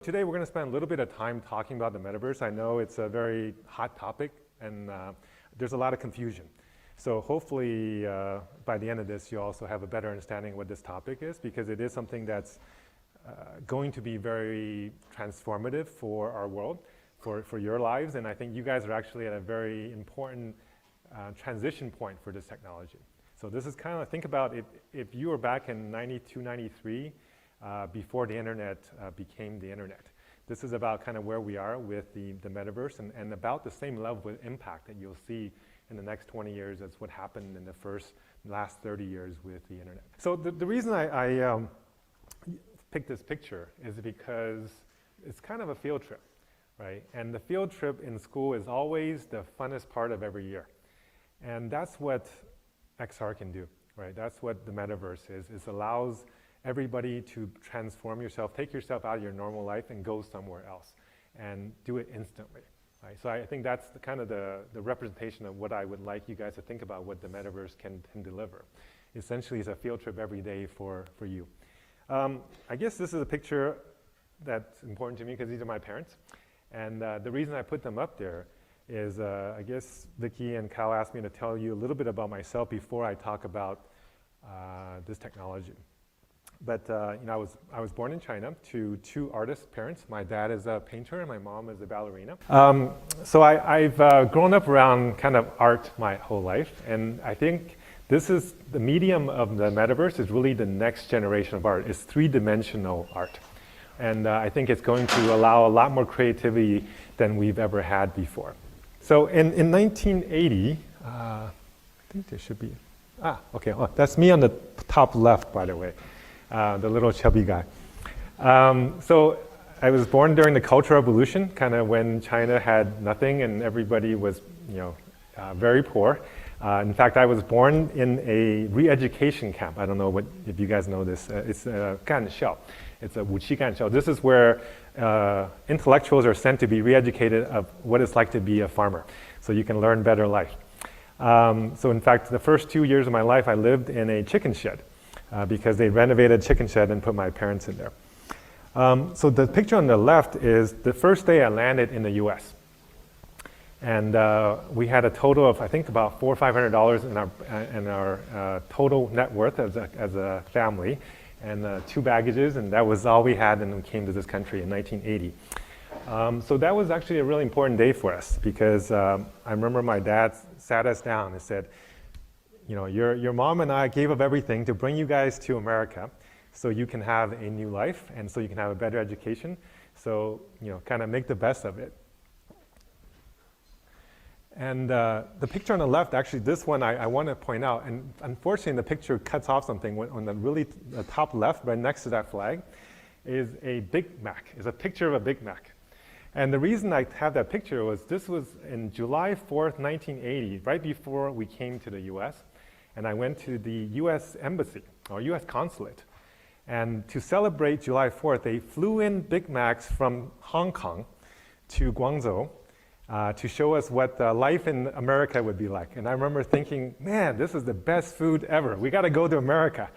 Today we're going to spend a little bit of time talking about the metaverse. I know it's a very hot topic and there's a lot of confusion. So hopefully by the end of this you'll also have a better understanding of what this topic is, because it is something that's going to be very transformative for our world, for your lives, and I think you guys are actually at a very important transition point for this technology. So this is kind of, think about it, if you were back in 92, 93, before the internet became the internet. This is about kind of where we are with the metaverse and about the same level of impact that you'll see in the next 20 years as what happened in the last 30 years with the internet. So the reason I picked this picture is because it's kind of a field trip, right? And the field trip in school is always the funnest part of every year. And that's what XR can do, right? That's what the metaverse is. It allows everybody to transform yourself, take yourself out of your normal life and go somewhere else and do it instantly, right? So I think that's the representation of what I would like you guys to think about what the metaverse can deliver. Essentially, it's a field trip every day for you. I guess this is a picture that's important to me because these are my parents. And the reason I put them up there is I guess Vicky and Kyle asked me to tell you a little bit about myself before I talk about this technology. But I was born in China to two artist parents. My dad is a painter and my mom is a ballerina. So I've grown up around kind of art my whole life, and I think this is the medium of the metaverse is really the next generation of art. It's three-dimensional art, and I think it's going to allow a lot more creativity than we've ever had before. So in 1980, I think there should be okay. Oh, that's me on the top left, by the way. The little chubby guy. So I was born during the Cultural Revolution, kind of when China had nothing and everybody was, very poor. In fact, I was born in a re-education camp. I don't know if you guys know this. It's a 干校. It's a 武器干校. This is where intellectuals are sent to be re-educated of what it's like to be a farmer, so you can learn better life. So in fact, the first 2 years of my life, I lived in a chicken shed. Because they renovated chicken shed and put my parents in there. So the picture on the left is the first day I landed in the US. And we had a total of, I think, about $400 or $500 in our total net worth as a family, and 2 baggages, and that was all we had when we came to this country in 1980. So that was actually a really important day for us, because I remember my dad sat us down and said, your mom and I gave up everything to bring you guys to America so you can have a new life and so you can have a better education. So, kind of make the best of it. And the picture on the left, actually this one I want to point out, and unfortunately the picture cuts off something. On the top left, right next to that flag, is a Big Mac. It's a picture of a Big Mac. And the reason I have that picture was this was in July 4th, 1980, right before we came to the US. And I went to the US Embassy, or US Consulate. And to celebrate July 4th, they flew in Big Macs from Hong Kong to Guangzhou to show us what life in America would be like. And I remember thinking, man, this is the best food ever. We got to go to America,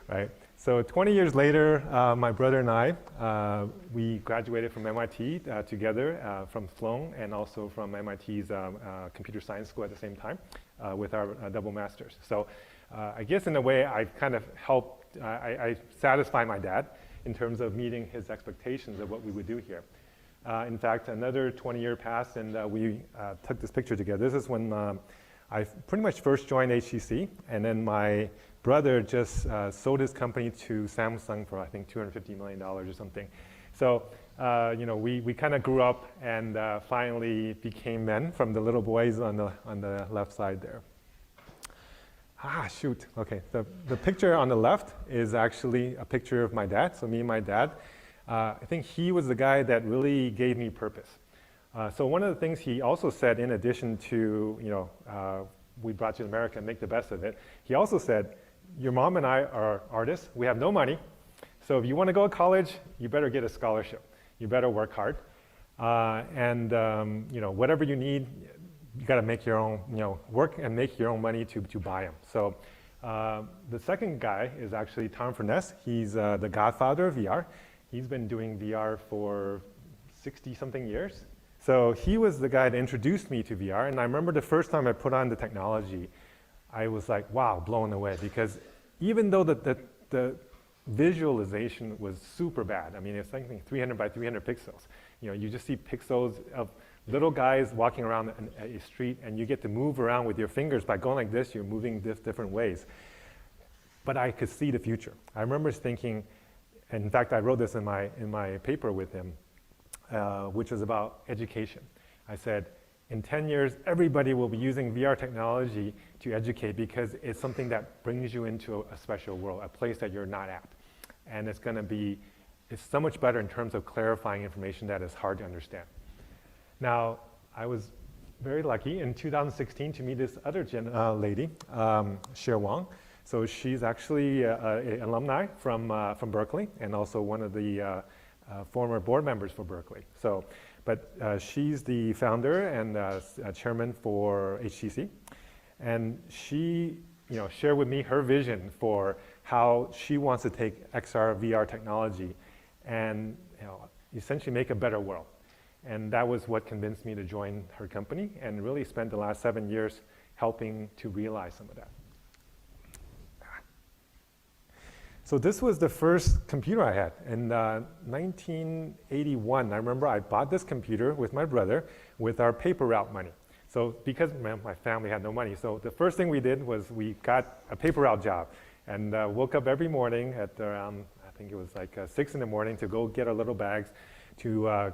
right? So 20 years later, my brother and I, we graduated from MIT together, from Sloan, and also from MIT's computer science school at the same time with our double masters. So I guess in a way I've kind of helped, I satisfy my dad in terms of meeting his expectations of what we would do here. In fact, another 20 years passed and we took this picture together. This is when I pretty much first joined HTC, and then my brother just sold his company to Samsung for I think $250 million or something. So we kind of grew up and finally became men from the little boys on the left side there. Shoot. Okay, the picture on the left is actually a picture of my dad. So me and my dad. I think he was the guy that really gave me purpose. So one of the things he also said, in addition to we brought you to America and make the best of it, he also said, your mom and I are artists. We have no money. So if you want to go to college, you better get a scholarship. You better work hard. Whatever you need, you got to make your own, work and make your own money to buy them. So the second guy is actually Tom Furness. He's the godfather of VR. He's been doing VR for 60-something years. So he was the guy that introduced me to VR, and I remember the first time I put on the technology, I was like, wow, blown away, because even though the visualization was super bad, I mean, it's something 300 by 300 pixels. You just see pixels of little guys walking around a street, and you get to move around with your fingers. By going like this, you're moving different ways. But I could see the future. I remember thinking, and in fact, I wrote this in my paper with him, which was about education. I said, in 10 years, everybody will be using VR technology to educate, because it's something that brings you into a special world, a place that you're not at. And it's so much better in terms of clarifying information that is hard to understand. Now, I was very lucky in 2016 to meet this other lady, Wang. So she's actually an alumni from Berkeley, and also one of the former board members for Berkeley. But she's the founder and chairman for HTC, and she, shared with me her vision for how she wants to take XR VR technology and essentially make a better world. And that was what convinced me to join her company, and really spent the last 7 years helping to realize some of that. So this was the first computer I had in 1981. I remember I bought this computer with my brother with our paper route money. So because my family had no money, so the first thing we did was we got a paper route job, and woke up every morning at around, I think it was like 6 in the morning, to go get our little bags to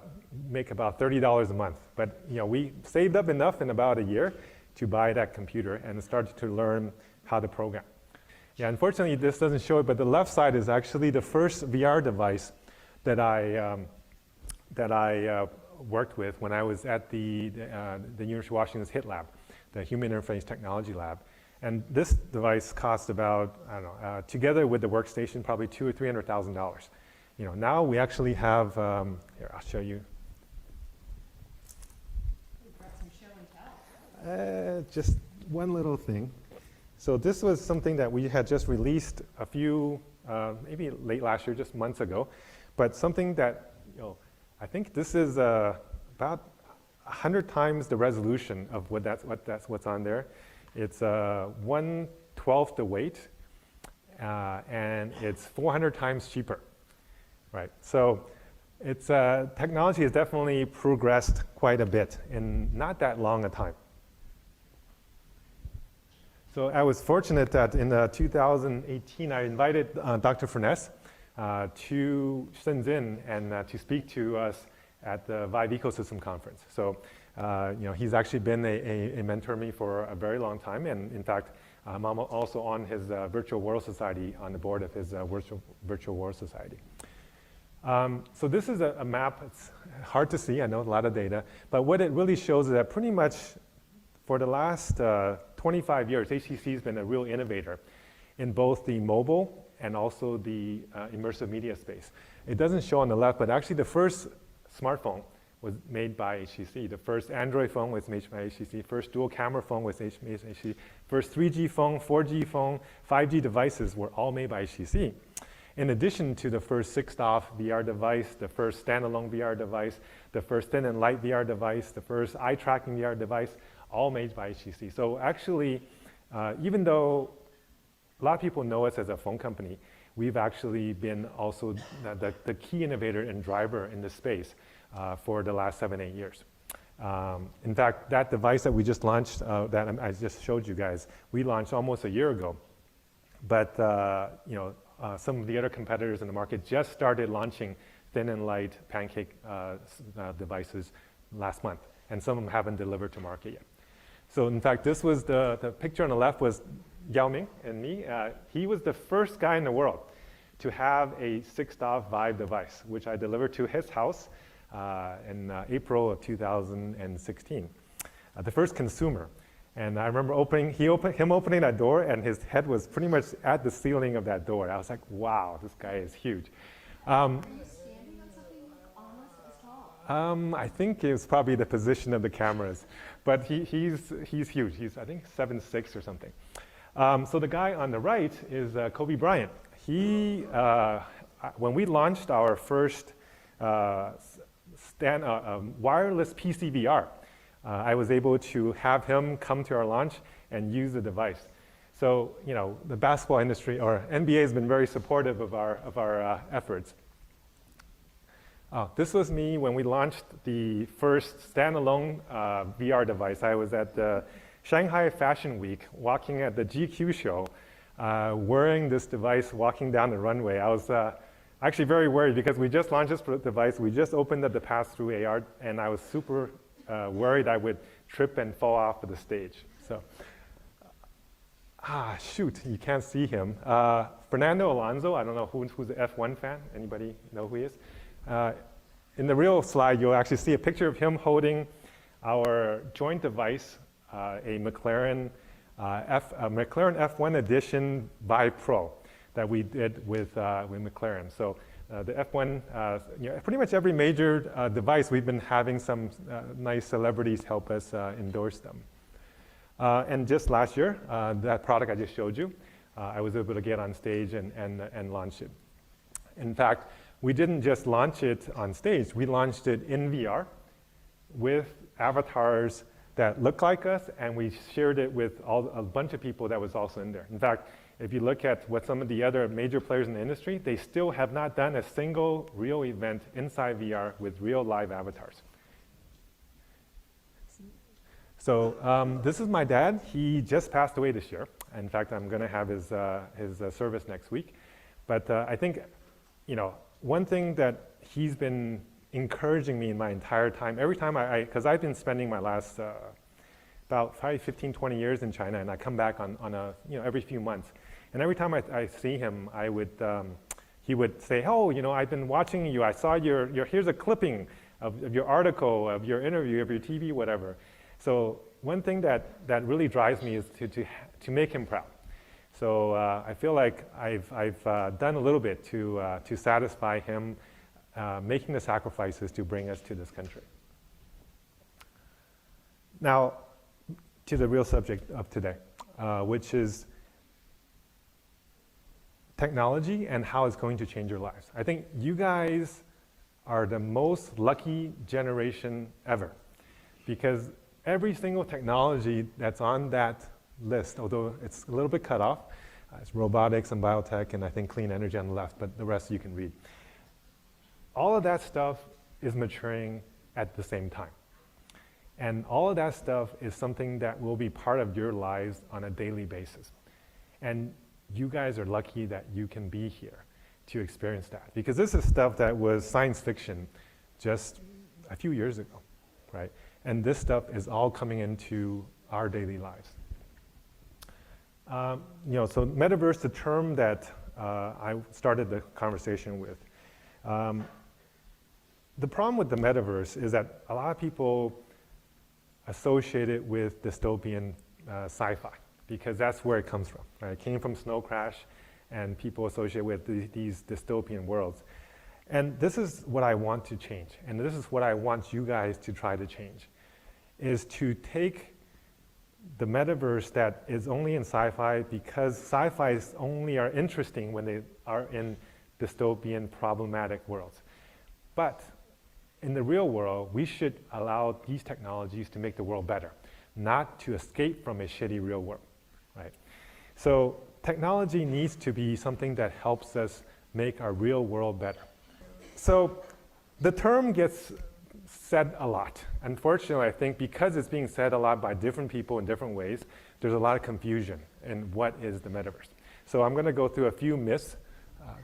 make about $30 a month. But we saved up enough in about a year to buy that computer and started to learn how to program. Yeah, unfortunately, this doesn't show it, but the left side is actually the first VR device that I worked with when I was at the University of Washington's HIT lab, the Human Interface Technology Lab. And this device cost about, I don't know, together with the workstation, probably $200,000 or $300,000. Now we actually have, here, I'll show you. We've got some show and tell. Just one little thing. So this was something that we had just released a few, maybe late last year, just months ago, but something that, I think this is about 100 times the resolution of what's on there. It's 1/12 the weight, and it's 400 times cheaper, right? So it's technology has definitely progressed quite a bit in not that long a time. So I was fortunate that in 2018, I invited Dr. Furness to Shenzhen and to speak to us at the Vive Ecosystem Conference. So, he's actually been a mentor to me for a very long time. And in fact, I'm also on his Virtual World Society, on the board of his Virtual World Society. So this is a map. It's hard to see, I know, a lot of data. But what it really shows is that pretty much for the last 25 years, HTC has been a real innovator in both the mobile and also the immersive media space. It doesn't show on the left, but actually the first smartphone was made by HTC. The first Android phone was made by HTC. First dual camera phone was made by HTC. First 3G phone, 4G phone, 5G devices were all made by HTC. In addition to the first 6-DoF VR device, the first standalone VR device, the first thin and light VR device, the first eye tracking VR device, all made by HTC. So actually, even though a lot of people know us as a phone company, we've actually been also the key innovator and driver in this space for the last 7-8 years. In fact, that device that we just launched, that I just showed you guys, we launched almost a year ago. But some of the other competitors in the market just started launching thin and light pancake devices last month, and some of them haven't delivered to market yet. So in fact, this was the picture on the left was Yao Ming and me. He was the first guy in the world to have a 6-DoF Vive device, which I delivered to his house in April of 2016. The first consumer. And I remember him opening that door, and his head was pretty much at the ceiling of that door. I was like, wow, this guy is huge. Are you standing on something almost as tall? I think it was probably the position of the cameras. But he's huge. He's, I think, 7'6" or something. So the guy on the right is Kobe Bryant. I when we launched our first wireless PC VR, I was able to have him come to our launch and use the device. So, the basketball industry or NBA has been very supportive of our efforts. This was me when we launched the first standalone VR device. I was at the Shanghai Fashion Week, walking at the GQ show, wearing this device, walking down the runway. I was actually very worried because we just launched this device. We just opened up the pass-through AR, and I was super worried I would trip and fall off of the stage. So, shoot, you can't see him. Fernando Alonso, I don't know who's the F1 fan. Anybody know who he is? In the real slide, you'll actually see a picture of him holding our joint device, a McLaren F1 Edition by Pro that we did with McLaren. So the F1, pretty much every major device, we've been having some nice celebrities help us endorse them. And just last year, that product I just showed you, I was able to get on stage and launch it. In fact, we didn't just launch it on stage, we launched it in VR with avatars that look like us, and we shared it with a bunch of people that was also in there. In fact, if you look at what some of the other major players in the industry, they still have not done a single real event inside VR with real live avatars. So this is my dad. He just passed away this year. In fact, I'm going to have his service next week. But I think, one thing that he's been encouraging me in my entire time, every time because I've been spending my last about 15, 20 years in China, and I come back on every few months. And every time I see him, he would say, I've been watching you. I saw here's a clipping of your article, of your interview, of your TV, whatever. So one thing that really drives me is to make him proud. So I feel like I've done a little bit to satisfy him, making the sacrifices to bring us to this country. Now, to the real subject of today, which is technology and how it's going to change your lives. I think you guys are the most lucky generation ever, because every single technology that's on that list, although it's a little bit cut off, it's robotics and biotech and I think clean energy on the left, but the rest you can read. All of that stuff is maturing at the same time. And all of that stuff is something that will be part of your lives on a daily basis. And you guys are lucky that you can be here to experience that, because this is stuff that was science fiction just a few years ago, right? And this stuff is all coming into our daily lives. So metaverse, the term that I started the conversation with. The problem with the metaverse is that a lot of people associate it with dystopian sci-fi, because that's where it comes from, right? It came from Snow Crash, and people associate with these dystopian worlds. And this is what I want to change, and this is what I want you guys to try to change, is to take the metaverse that is only in sci-fi, because sci-fis only are interesting when they are in dystopian, problematic worlds. But in the real world, we should allow these technologies to make the world better, not to escape from a shitty real world, right? So technology needs to be something that helps us make our real world better. So the term gets said a lot. Unfortunately, I think because it's being said a lot by different people in different ways, there's a lot of confusion in what is the metaverse. So I'm going to go through a few myths.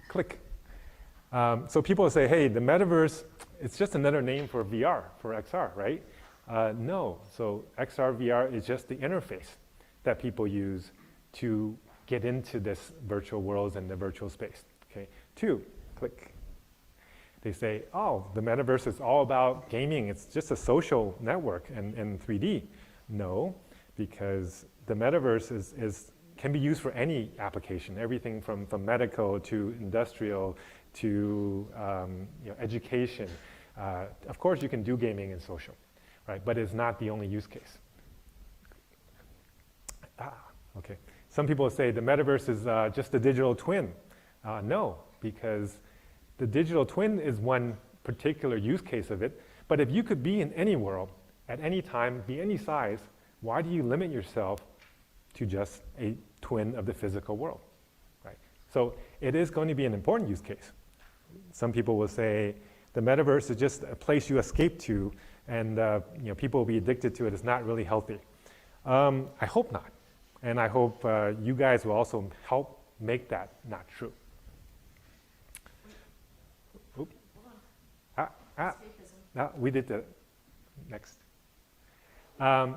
Click. So people say, hey, the metaverse, it's just another name for VR, for XR, right? No. So XR, VR is just the interface that people use to get into this virtual worlds and the virtual space. Okay. 2, click. They say, oh, the metaverse is all about gaming. It's just a social network and 3D. No, because the metaverse can be used for any application, everything from medical to industrial to education. Of course, you can do gaming and social, right? But it's not the only use case. Okay. Some people say the metaverse is just a digital twin. No, because The digital twin is one particular use case of it, but if you could be in any world, at any time, be any size, why do you limit yourself to just a twin of the physical world, right? So it is going to be an important use case. Some people will say the metaverse is just a place you escape to, and people will be addicted to it. It's not really healthy. I hope not, and I hope you guys will also help make that not true. Oop. We did the next.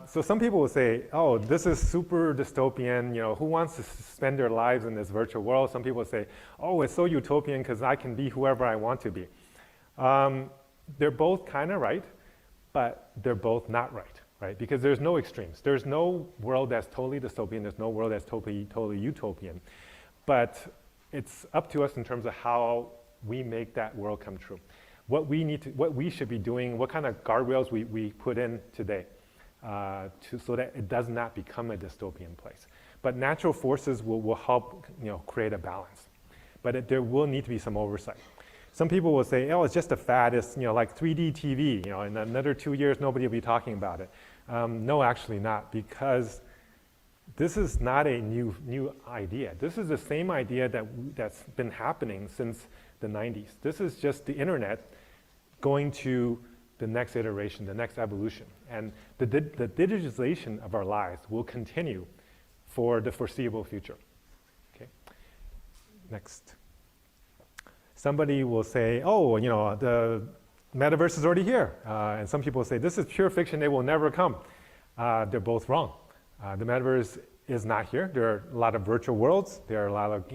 So some people will say, oh, this is super dystopian, who wants to spend their lives in this virtual world? Some people say, oh, it's so utopian because I can be whoever I want to be. They're both kind of right, but they're both not right? Because there's no extremes. There's no world that's totally dystopian, there's no world that's totally utopian. But it's up to us in terms of how we make that world come true. What we should be doing, what kind of guardrails we put in today. So that it does not become a dystopian place. But natural forces will help create a balance. But there will need to be some oversight. Some people will say, oh, it's just a fad, it's like 3D TV, in another 2 years nobody will be talking about it. No, actually not, because this is not a new idea. This is the same idea that's been happening since the 90s. This is just the internet going to the next iteration, the next evolution. And the digitization of our lives will continue for the foreseeable future. Okay. Next. Somebody will say, oh, the metaverse is already here. And some people say, this is pure fiction, it will never come. They're both wrong. The metaverse is not here. There are a lot of virtual worlds. There are a lot of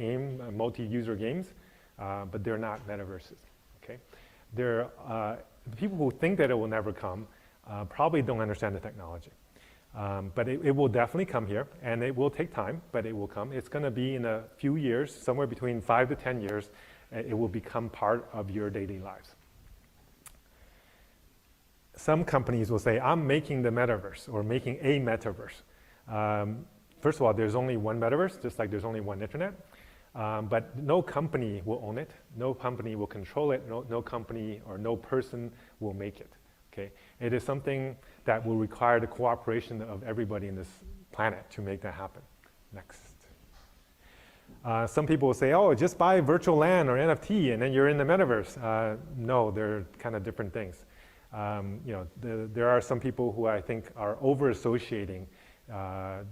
multi-user games, but they're not metaverses. Okay. The people who think that it will never come probably don't understand the technology. But it will definitely come here, and it will take time, but it will come. It's going to be in a few years, somewhere between 5 to 10 years, it will become part of your daily lives. Some companies will say, I'm making the metaverse, or making a metaverse. First of all, there's only one metaverse, just like there's only one internet. But no company will own it, no company will control it, no company or no person will make it. Okay? It is something that will require the cooperation of everybody in this planet to make that happen. Next. Some people will say, oh, just buy virtual land or NFT and then you're in the metaverse. No, they're kind of different things. There are some people who I think are over-associating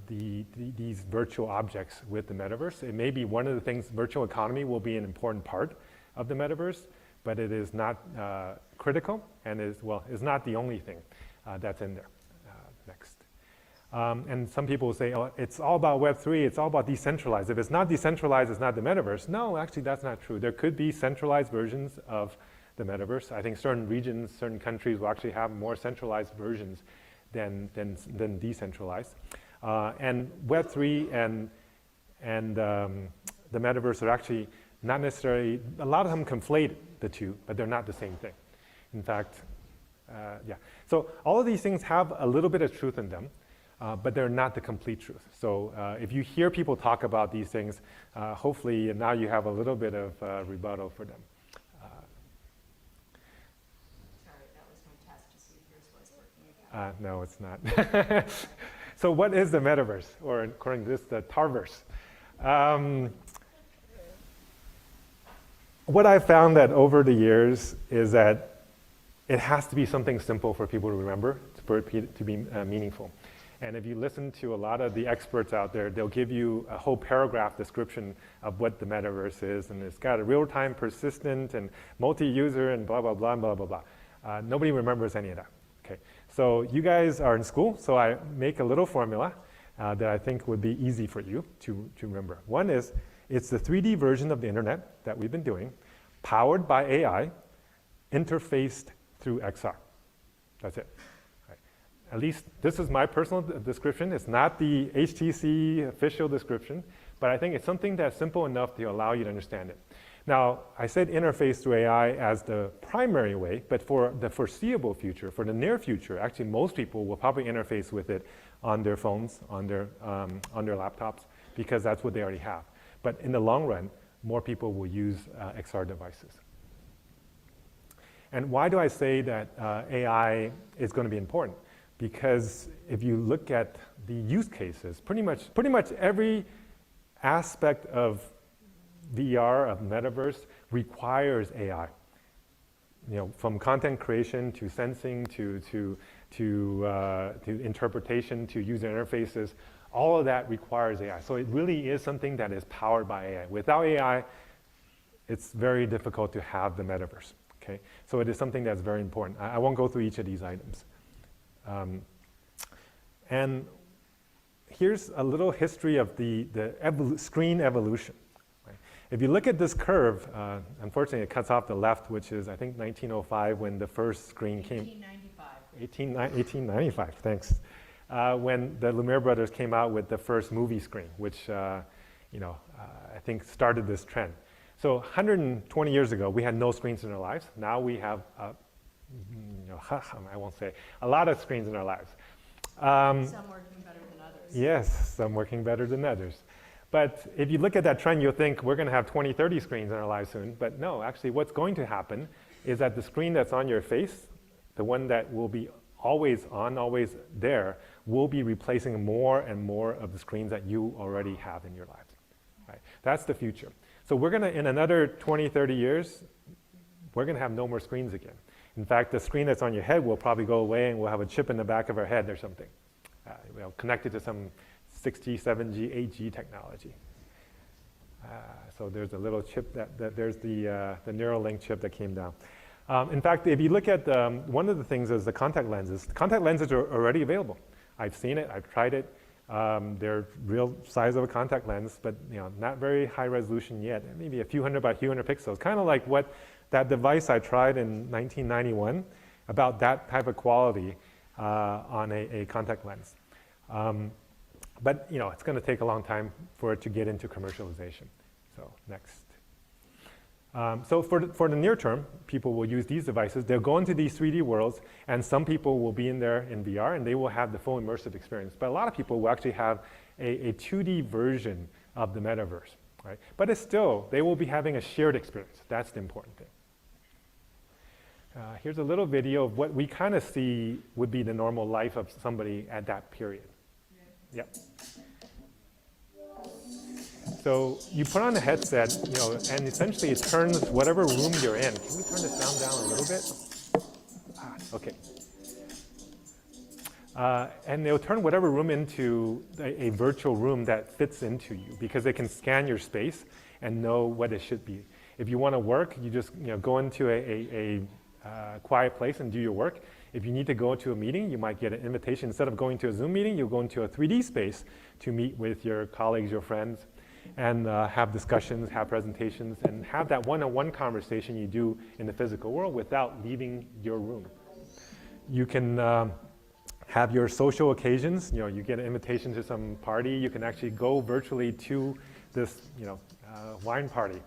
these virtual objects with the metaverse. It may be one of the things, virtual economy will be an important part of the metaverse, but it is not critical and is not the only thing that's in there. Next. And some people will say, oh, it's all about Web3, it's all about decentralized. If it's not decentralized, it's not the metaverse. No, actually that's not true. There could be centralized versions of the metaverse. I think certain regions, certain countries will actually have more centralized versions than decentralized. And Web3 and the metaverse are actually not necessarily, a lot of them conflate the two, but they're not the same thing. In fact, yeah. So all of these things have a little bit of truth in them, but they're not the complete truth. So if you hear people talk about these things, hopefully now you have a little bit of rebuttal for them. No, it's not. So what is the metaverse, or according to this, the Tarverse? What I've found that over the years is that it has to be something simple for people to remember, for it to be meaningful. And if you listen to a lot of the experts out there, they'll give you a whole paragraph description of what the metaverse is, and it's got a real-time, persistent, and multi-user, and blah, blah, blah, blah, blah, blah. Nobody remembers any of that. Okay. So you guys are in school, so I make a little formula that I think would be easy for you to remember. One is, it's the 3D version of the internet that we've been doing, powered by AI, interfaced through XR. That's it. Right. At least this is my personal description. It's not the HTC official description, but I think it's something that's simple enough to allow you to understand it. Now, I said interface through AI as the primary way, but for the foreseeable future, for the near future, actually most people will probably interface with it on their phones, on their laptops, because that's what they already have. But in the long run, more people will use XR devices. And why do I say that AI is going to be important? Because if you look at the use cases, pretty much every aspect of VR, of metaverse, requires AI. From content creation to sensing to interpretation to user interfaces, all of that requires AI. So it really is something that is powered by AI. Without AI, it's very difficult to have the metaverse. Okay, so it is something that's very important. I won't go through each of these items. And here's a little history of the screen evolution. Right? If you look at this curve, unfortunately it cuts off the left, which is I think 1905 when the first screen came. 1895, thanks. When the Lumiere brothers came out with the first movie screen, which I think started this trend. So 120 years ago, we had no screens in our lives. Now we have, I won't say, a lot of screens in our lives. Some working better than others. Yes, some working better than others. But if you look at that trend, you'll think we're going to have 20, 30 screens in our lives soon. But no, actually what's going to happen is that the screen that's on your face, the one that will be always on, always there, will be replacing more and more of the screens that you already have in your lives. Right? That's the future. So we're going to, in another 20, 30 years, we're going to have no more screens again. In fact, the screen that's on your head will probably go away and we'll have a chip in the back of our head or something, connected to some 6G, 7G, 8G technology. So there's a little chip there's the Neuralink chip that came down. In fact, if you look at, one of the things is the contact lenses. The contact lenses are already available. I've seen it, I've tried it. They're real size of a contact lens, but not very high resolution yet. Maybe a few hundred by few hundred pixels. Kind of like what that device I tried in 1991, about that type of quality on a contact lens. But it's going to take a long time for it to get into commercialization. So next. So for the near term, people will use these devices. They'll go into these 3D worlds, and some people will be in there in VR, and they will have the full immersive experience. But a lot of people will actually have a 2D version of the metaverse, right? But it's still, they will be having a shared experience. That's the important thing. Here's a little video of what we kind of see would be the normal life of somebody at that period. Yep. So you put on a headset, and essentially it turns whatever room you're in. Can we turn the sound down a little bit? Okay. And they'll turn whatever room into a virtual room that fits into you, because they can scan your space and know what it should be. If you want to work, you just go into a quiet place and do your work. If you need to go to a meeting, you might get an invitation. Instead of going to a Zoom meeting, you'll go into a 3D space to meet with your colleagues, your friends, and have discussions, have presentations, and have that one-on-one conversation you do in the physical world without leaving your room. You can have your social occasions. You get an invitation to some party. You can actually go virtually to this wine party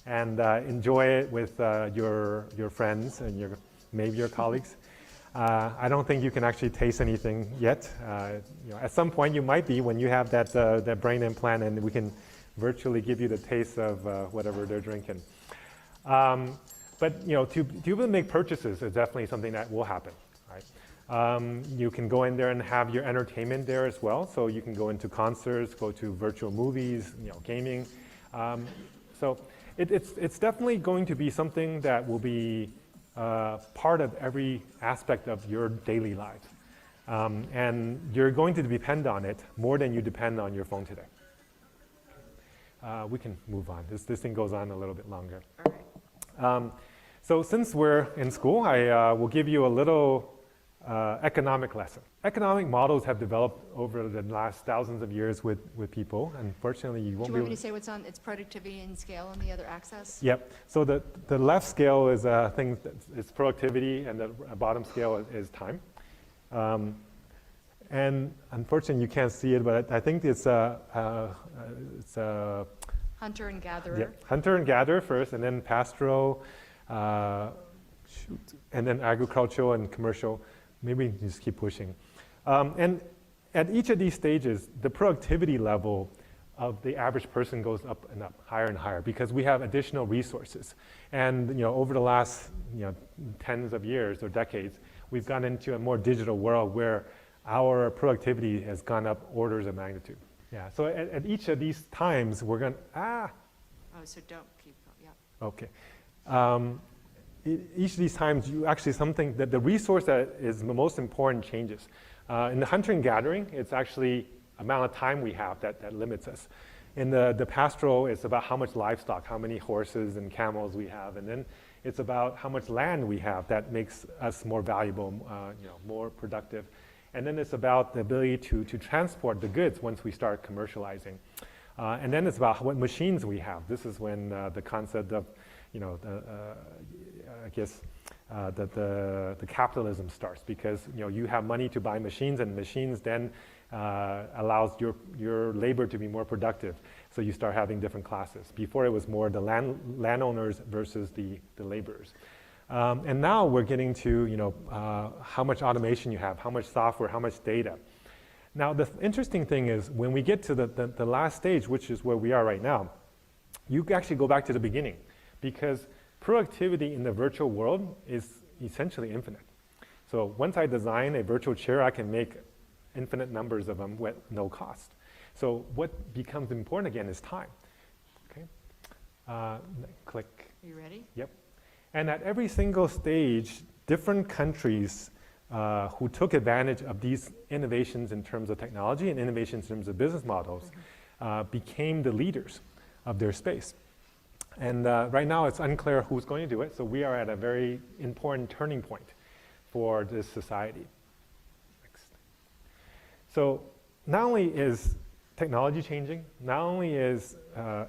and enjoy it with your friends and maybe your colleagues. I don't think you can actually taste anything yet. At some point you might be, when you have that brain implant, and we can virtually give you the taste of whatever they're drinking. But to be able to make purchases is definitely something that will happen. Right? You can go in there and have your entertainment there as well. So you can go into concerts, go to virtual movies, gaming. So it's definitely going to be something that will be part of every aspect of your daily life. And you're going to depend on it more than you depend on your phone today. We can move on. This thing goes on a little bit longer. So since we're in school, I will give you a little economic lesson. Economic models have developed over the last thousands of years with people. Unfortunately, you won't be able to... Do you want me to say what's on? It's productivity and scale on the other axis? Yep. So the left scale is it's productivity, and the bottom scale is time. And unfortunately, you can't see it, but I think it's hunter and gatherer. Yeah, hunter and gatherer first, and then pastoral, and then agricultural and commercial. Maybe just keep pushing. And at each of these stages, the productivity level of the average person goes up and up, higher and higher, because we have additional resources. And over the last tens of years or decades, we've gone into a more digital world where our productivity has gone up orders of magnitude. Yeah. So at each of these times, we're going Oh, so don't keep going. Yeah. Okay. Each of these times, you actually something that the resource that is the most important changes. In the hunter and gathering, it's actually amount of time we have that limits us. In the pastoral, it's about how much livestock, how many horses and camels we have, and then it's about how much land we have that makes us more valuable, more productive. And then it's about the ability to transport the goods once we start commercializing. And then it's about what machines we have. This is when the concept of, the capitalism starts, because you have money to buy machines, and machines then allows your labor to be more productive. So you start having different classes. Before it was more the landowners versus the laborers. And now we're getting to how much automation you have, how much software, how much data. Now the interesting thing is when we get to the last stage, which is where we are right now, you actually go back to the beginning, because productivity in the virtual world is essentially infinite. So once I design a virtual chair, I can make infinite numbers of them with no cost. So what becomes important again is time. Okay, click. Are you ready? Yep. And at every single stage, different countries who took advantage of these innovations in terms of technology and innovations in terms of business models became the leaders of their space. And right now it's unclear who's going to do it, so we are at a very important turning point for this society. Next. So not only is technology changing, not only is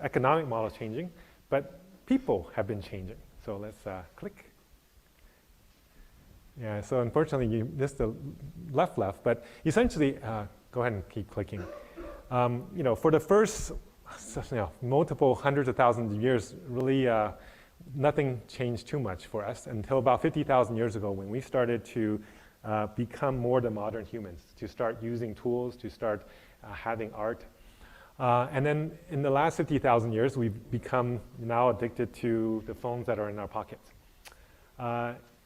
economic model changing, but people have been changing. So let's click. Yeah, so unfortunately you missed the left, but essentially, go ahead and keep clicking. For the first multiple hundreds of thousands of years, really nothing changed too much for us until about 50,000 years ago, when we started to become more than modern humans, to start using tools, to start having art. And then in the last 50,000 years, we've become now addicted to the phones that are in our pockets.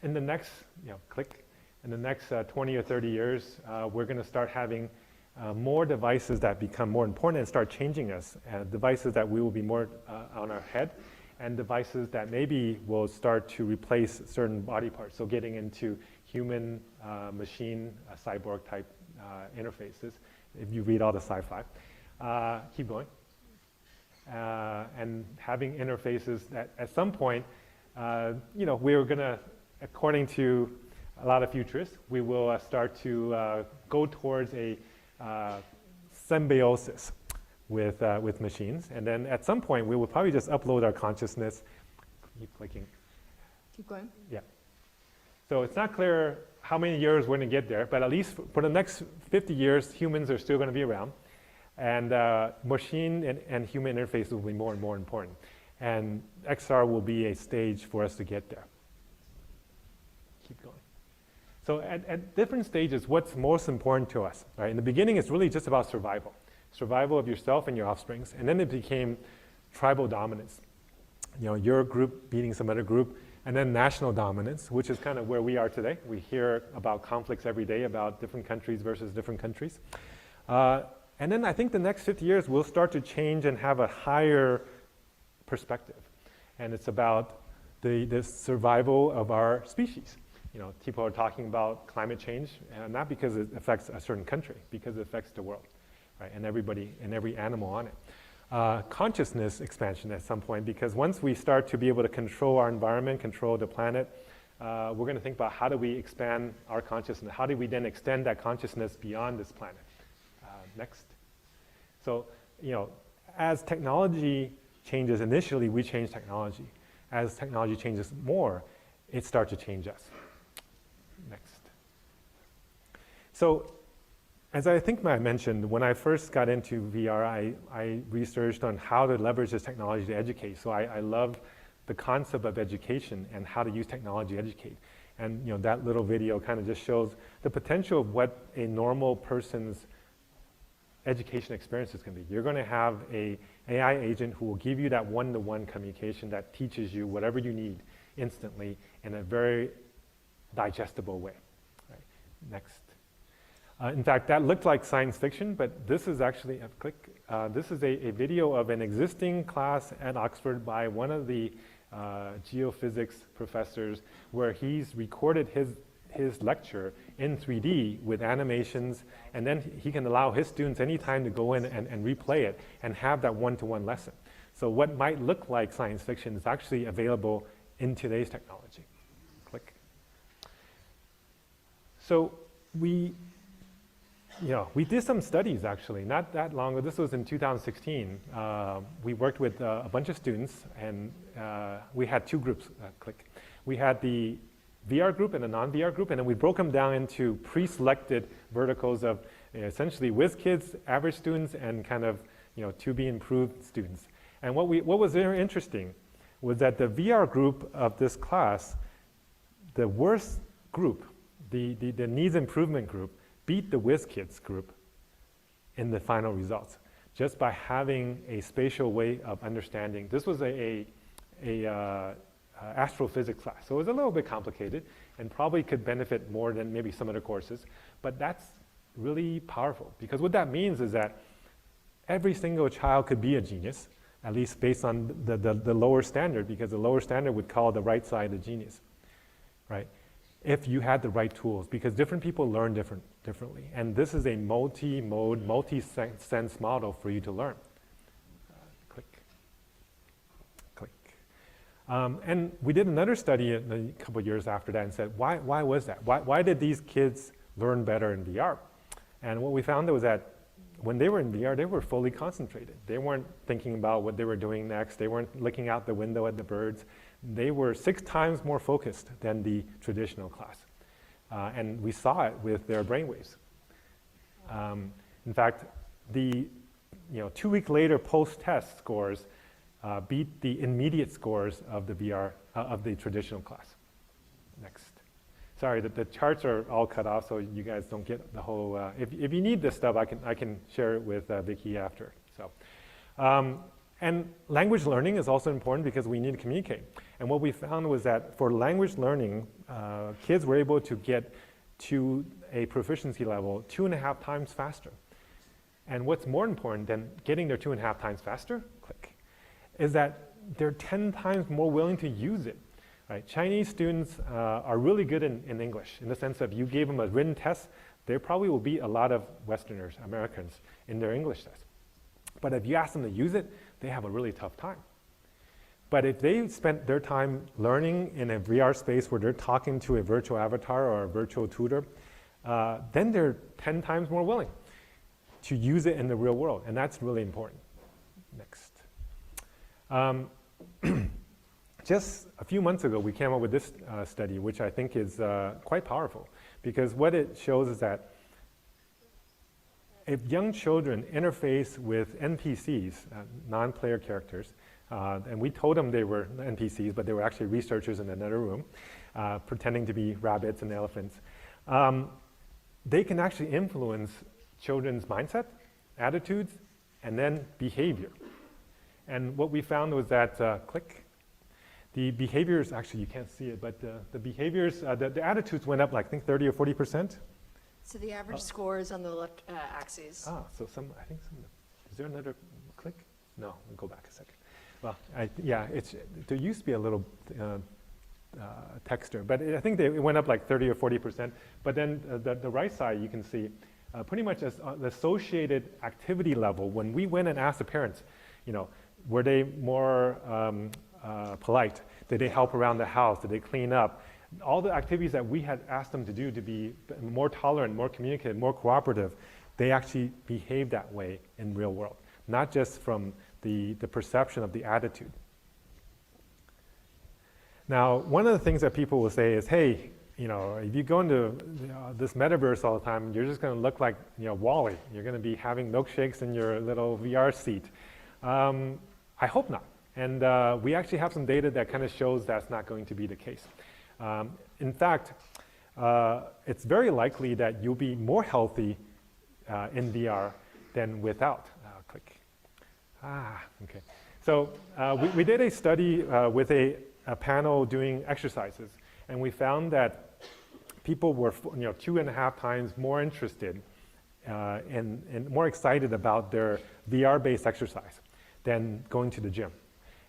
In the next, click, in the next 20 or 30 years, we're going to start having more devices that become more important and start changing us. Devices that we will be more on our head, and devices that maybe will start to replace certain body parts. So getting into human, machine, cyborg type interfaces, if you read all the sci-fi. Keep going. And having interfaces that at some point, we're going to, according to a lot of futurists, we will start to go towards a symbiosis with machines. And then at some point, we will probably just upload our consciousness. Keep clicking. Keep going. Yeah. So it's not clear how many years we're going to get there, but at least for the next 50 years, humans are still going to be around. And machine and human interface will be more and more important. And XR will be a stage for us to get there. Keep going. So at different stages, what's most important to us? Right? In the beginning, it's really just about survival. Survival of yourself and your offsprings. And then it became tribal dominance. Your group beating some other group. And then national dominance, which is kind of where we are today. We hear about conflicts every day about different countries versus different countries. And then I think the next 50 years we'll start to change and have a higher perspective. And it's about the survival of our species. People are talking about climate change, not because it affects a certain country, because it affects the world, right? And everybody and every animal on it. Consciousness expansion at some point, because once we start to be able to control our environment, control the planet, we're going to think about how do we expand our consciousness? How do we then extend that consciousness beyond this planet? Next. So, as technology changes, initially we change technology. As technology changes more, it starts to change us. Next. So, as I think I mentioned, when I first got into VR, I researched on how to leverage this technology to educate. So I love the concept of education and how to use technology to educate. And that little video kind of just shows the potential of what a normal person's education experience is going to be. You're going to have a AI agent who will give you that one-to-one communication that teaches you whatever you need instantly in a very digestible way. Right. Next. In fact, that looked like science fiction, but this is actually, this is a video of an existing class at Oxford by one of the geophysics professors, where he's recorded his lecture in 3D with animations, and then he can allow his students anytime to go in and replay it and have that one-to-one lesson. So what might look like science fiction is actually available in today's technology. Click. So we did some studies actually, not that long ago. This was in 2016. We worked with a bunch of students, and we had two groups. We had the VR group and a non-VR group, and then we broke them down into pre-selected verticals of essentially whiz kids, average students, and kind of to be improved students. And what was very interesting was that the VR group of this class, the worst group, the needs improvement group, beat the whiz kids group in the final results, just by having a spatial way of understanding. This was a astrophysics class, so it was a little bit complicated and probably could benefit more than maybe some other courses, but that's really powerful, because what that means is that every single child could be a genius, at least based on the lower standard, because the lower standard would call the right side a genius, right? If you had the right tools, because different people learn differently. And this is a multi-mode, multi-sense model for you to learn. Click. And we did another study a couple years after that and said, why was that? Why did these kids learn better in VR? And what we found was that when they were in VR, they were fully concentrated. They weren't thinking about what they were doing next. They weren't looking out the window at the birds. They were 6 times more focused than the traditional class. And we saw it with their brainwaves. In fact, the 2-week later post-test scores beat the immediate scores of the VR, of the traditional class. Next. Sorry, the charts are all cut off, so you guys don't get the whole, if you need this stuff, I can share it with Vicky after. So, and language learning is also important because we need to communicate. And what we found was that for language learning, kids were able to get to a proficiency level 2.5 times faster. And what's more important than getting there 2.5 times faster, is that they're 10 times more willing to use it. Right? Chinese students are really good in English, in the sense that if you gave them a written test, they probably will beat a lot of Westerners, Americans, in their English test. But if you ask them to use it, they have a really tough time. But if they spent their time learning in a VR space where they're talking to a virtual avatar or a virtual tutor, then they're 10 times more willing to use it in the real world, and that's really important. Next. Just a few months ago, we came up with this study, which I think is quite powerful, because what it shows is that if young children interface with NPCs, non-player characters, and we told them they were NPCs, but they were actually researchers in another room, pretending to be rabbits and elephants, they can actually influence children's mindset, attitudes, and then behavior. And what we found was that, the behaviors, actually you can't see it, but the behaviors, the attitudes went up like, I think 30 or 40%. So the average score is on the left axis. Ah, so I think is there another click? No, we'll go back a second. Well, yeah, there used to be a little texture, but I think it went up like 30 or 40%. But then the right side, you can see pretty much as the associated activity level. When we went and asked the parents, were they more polite? Did they help around the house? Did they clean up? All the activities that we had asked them to do to be more tolerant, more communicative, more cooperative, they actually behave that way in real world, not just from the perception of the attitude. Now, one of the things that people will say is, hey, if you go into this metaverse all the time, you're just going to look like Wall-E. You're going to be having milkshakes in your little VR seat. I hope not. And we actually have some data that kind of shows that's not going to be the case. In fact, it's very likely that you'll be more healthy in VR than without. Click. Okay. So we did a study with a panel doing exercises, and we found that people were 2.5 times more interested and more excited about their VR-based exercise than going to the gym.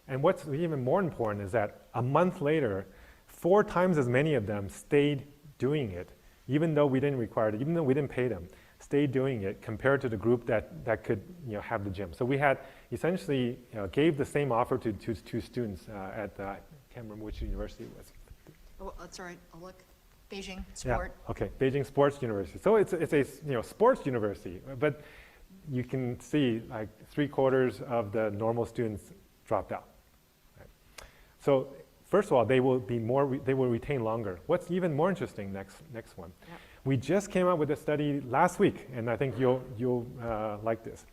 And what's even more important is that a month later, 4 times as many of them stayed doing it, even though we didn't require it, even though we didn't pay them, stayed doing it compared to the group that could have the gym. So we had essentially gave the same offer to 2 students at, I can't remember which university it was. Oh, that's all right, I'll look. Beijing Sport. Yeah, okay, Beijing Sports University. So it's a sports university, but you can see like 3/4 of the normal students dropped out. Right? So first of all, they will retain longer. What's even more interesting, next one. Yep. We just came out with a study last week, and I think you'll like this.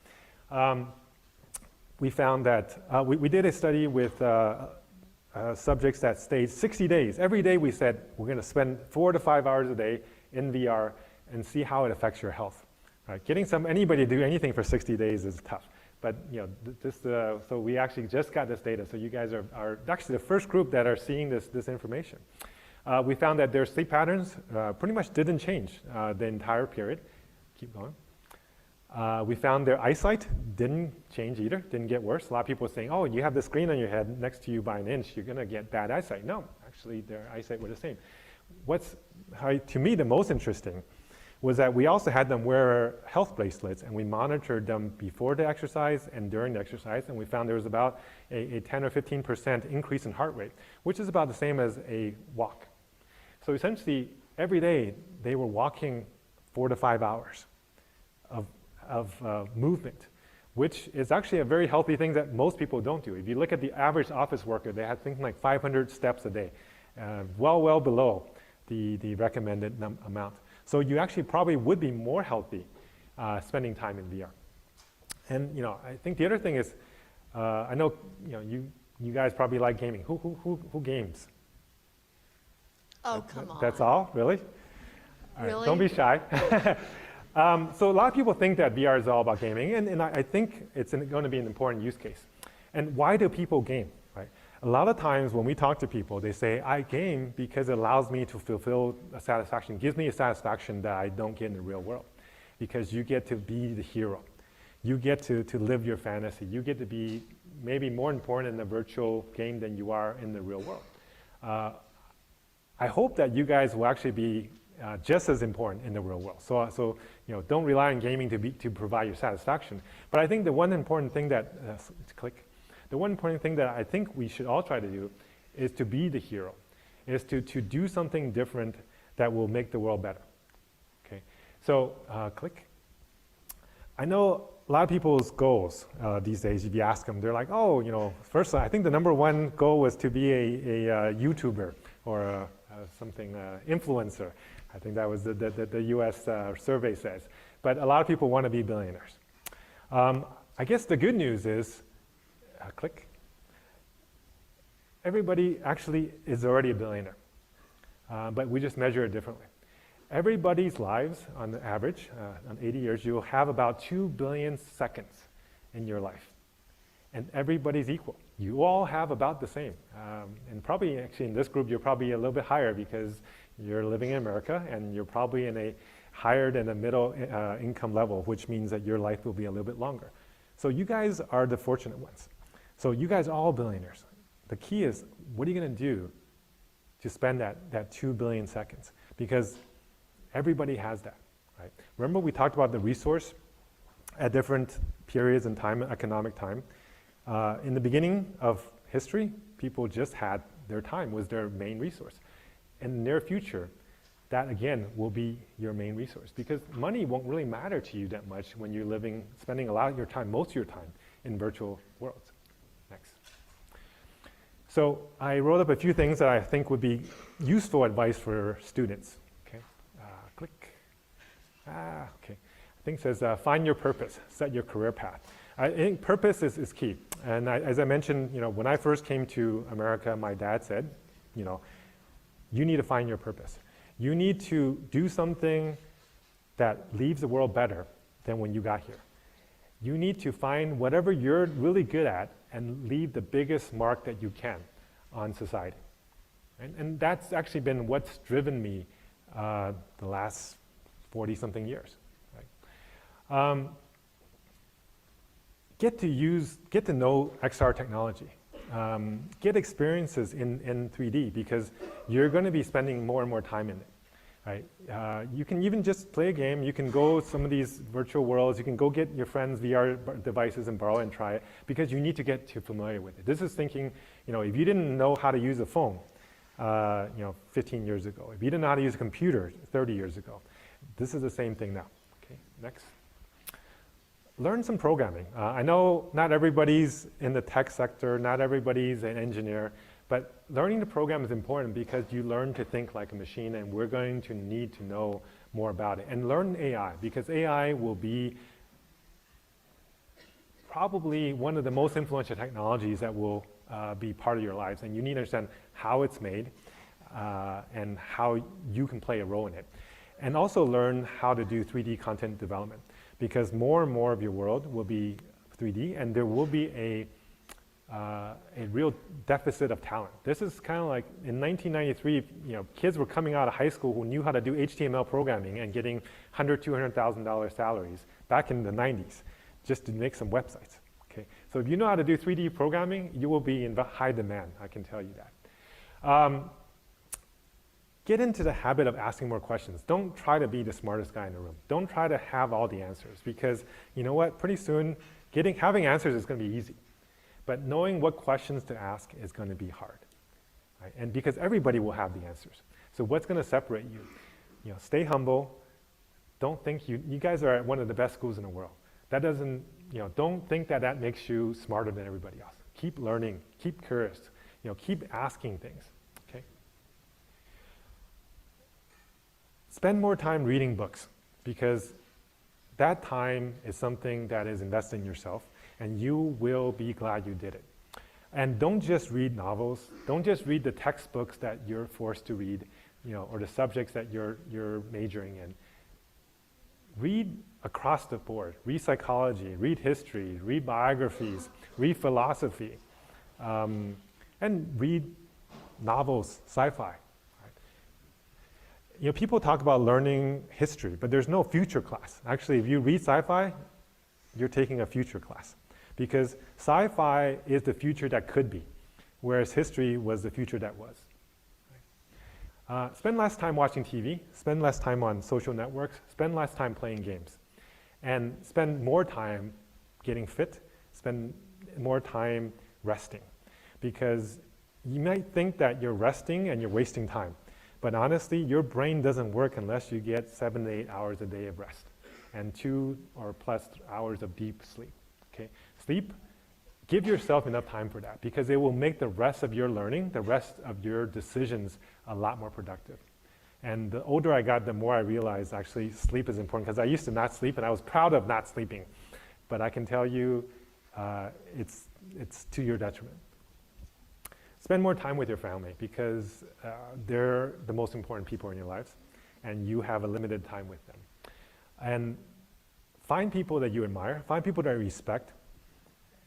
We found that we did a study with subjects that stayed 60 days. Every day we said we're going to spend 4 to 5 hours a day in VR and see how it affects your health. Right? Getting anybody to do anything for 60 days is tough. But so we actually just got this data. So you guys are actually the first group that are seeing this information. We found that their sleep patterns pretty much didn't change the entire period. Keep going. We found their eyesight didn't change either, didn't get worse. A lot of people are saying, oh, you have the screen on your head next to you by 1 inch, you're going to get bad eyesight. No, actually their eyesight were the same. What's, to me, the most interesting was that we also had them wear health bracelets, and we monitored them before the exercise and during the exercise, and we found there was about a 10 or 15% increase in heart rate, which is about the same as a walk. So essentially, every day they were walking 4 to 5 hours of movement, which is actually a very healthy thing that most people don't do. If you look at the average office worker, they have something like 500 steps a day, well below the recommended amount. So you actually probably would be more healthy spending time in VR. And I think the other thing is, I know you guys probably like gaming. Who games? Oh, come on. That's all, really? All right, Really? don't be shy. So a lot of people think that VR is all about gaming, and I think it's going to be an important use case. And why do people game, right? A lot of times when we talk to people, they say, I game because it allows me to fulfill a satisfaction, gives me a satisfaction that I don't get in the real world. Because you get to be the hero. You get to live your fantasy. You get to be maybe more important in the virtual game than you are in the real world. I hope that you guys will actually be just as important in the real world. So don't rely on gaming to provide your satisfaction. But I think the one important thing that, the one important thing that I think we should all try to do is to be the hero, is to do something different that will make the world better. Okay, so I know a lot of people's goals these days, if you ask them, they're like, oh, first I think the #1 goal was to be a YouTuber or something influencer. I think that was the US survey says. But a lot of people want to be billionaires. I guess the good news is, everybody actually is already a billionaire. But we just measure it differently. Everybody's lives, on the average, on 80 years, you'll have about 2 billion seconds in your life. And everybody's equal. You all have about the same. And probably, actually, in this group, you're probably a little bit higher because you're living in America, and you're probably in a higher than a middle income level, which means that your life will be a little bit longer. So you guys are the fortunate ones. So you guys are all billionaires. The key is, what are you going to do to spend that 2 billion seconds? Because everybody has that, right? Remember we talked about the resource at different periods in time, economic time. In the beginning of history, people just had their time was their main resource. In the near future, that again will be your main resource, because money won't really matter to you that much when you're spending a lot of your time, most of your time, in virtual worlds. Next. So I wrote up a few things that I think would be useful advice for students. Okay, okay. I think it says find your purpose, set your career path. I think purpose is key. And as I mentioned, when I first came to America, my dad said, you need to find your purpose. You need to do something that leaves the world better than when you got here. You need to find whatever you're really good at and leave the biggest mark that you can on society. Right? And that's actually been what's driven me the last 40-something years. Right? Get to know XR technology. Get experiences in 3D because you're going to be spending more and more time in it. Right? You can even just play a game. You can go some of these virtual worlds. You can go get your friends' VR devices and borrow and try it because you need to get too familiar with it. This is thinking, if you didn't know how to use a phone, 15 years ago, if you didn't know how to use a computer 30 years ago, this is the same thing now. Okay, next. Learn some programming. I know not everybody's in the tech sector, not everybody's an engineer, but learning to program is important because you learn to think like a machine, and we're going to need to know more about it. And learn AI, because AI will be probably one of the most influential technologies that will be part of your lives, and you need to understand how it's made and how you can play a role in it. And also learn how to do 3D content development, because more and more of your world will be 3D, and there will be a real deficit of talent. This is kind of like in 1993, kids were coming out of high school who knew how to do HTML programming and getting $100,000, $200,000 salaries back in the 90s just to make some websites. Okay, so if you know how to do 3D programming, you will be in high demand, I can tell you that. Get into the habit of asking more questions. Don't try to be the smartest guy in the room. Don't try to have all the answers, because you know what? Pretty soon, having answers is going to be easy. But knowing what questions to ask is going to be hard. Right? And because everybody will have the answers. So what's going to separate you? Stay humble. Don't think you guys are at one of the best schools in the world. That doesn't, don't think that makes you smarter than everybody else. Keep learning. Keep curious. Keep asking things. Okay? Spend more time reading books, because that time is something that is invested in yourself, and you will be glad you did it. And don't just read novels. Don't just read the textbooks that you're forced to read, or the subjects that you're majoring in. Read across the board. Read psychology, read history, read biographies, read philosophy, and read novels, sci-fi. People talk about learning history, but there's no future class. Actually, if you read sci-fi, you're taking a future class, because sci-fi is the future that could be, whereas history was the future that was. Spend less time watching TV, spend less time on social networks, spend less time playing games, and spend more time getting fit, spend more time resting, because you might think that you're resting and you're wasting time. But honestly, your brain doesn't work unless you get 7 to 8 hours a day of rest and 2 or plus hours of deep sleep. Okay? Sleep, give yourself enough time for that, because it will make the rest of your learning, the rest of your decisions a lot more productive. And the older I got, the more I realized actually sleep is important, because I used to not sleep and I was proud of not sleeping. But I can tell you it's to your detriment. Spend more time with your family, because they're the most important people in your lives, and you have a limited time with them. And find people that you admire, find people that you respect,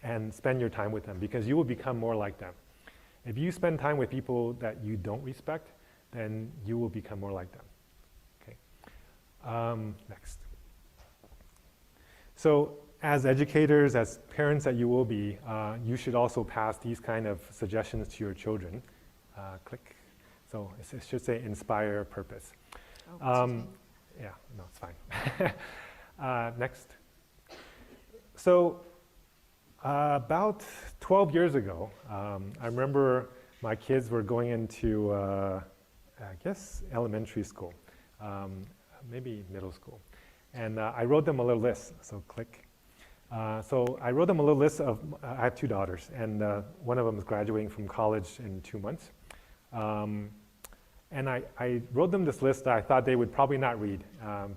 and spend your time with them, because you will become more like them. If you spend time with people that you don't respect, then you will become more like them. Okay. Next. So, as educators, as parents that you will be, you should also pass these kind of suggestions to your children. Click. So it should say inspire purpose. Yeah, no, it's fine. Next. So about 12 years ago, I remember my kids were going into, I guess, elementary school, maybe middle school. And I wrote them a little list, so click. So I wrote them a little list of, I have 2 daughters, and one of them is graduating from college in 2 months. And I wrote them this list that I thought they would probably not read,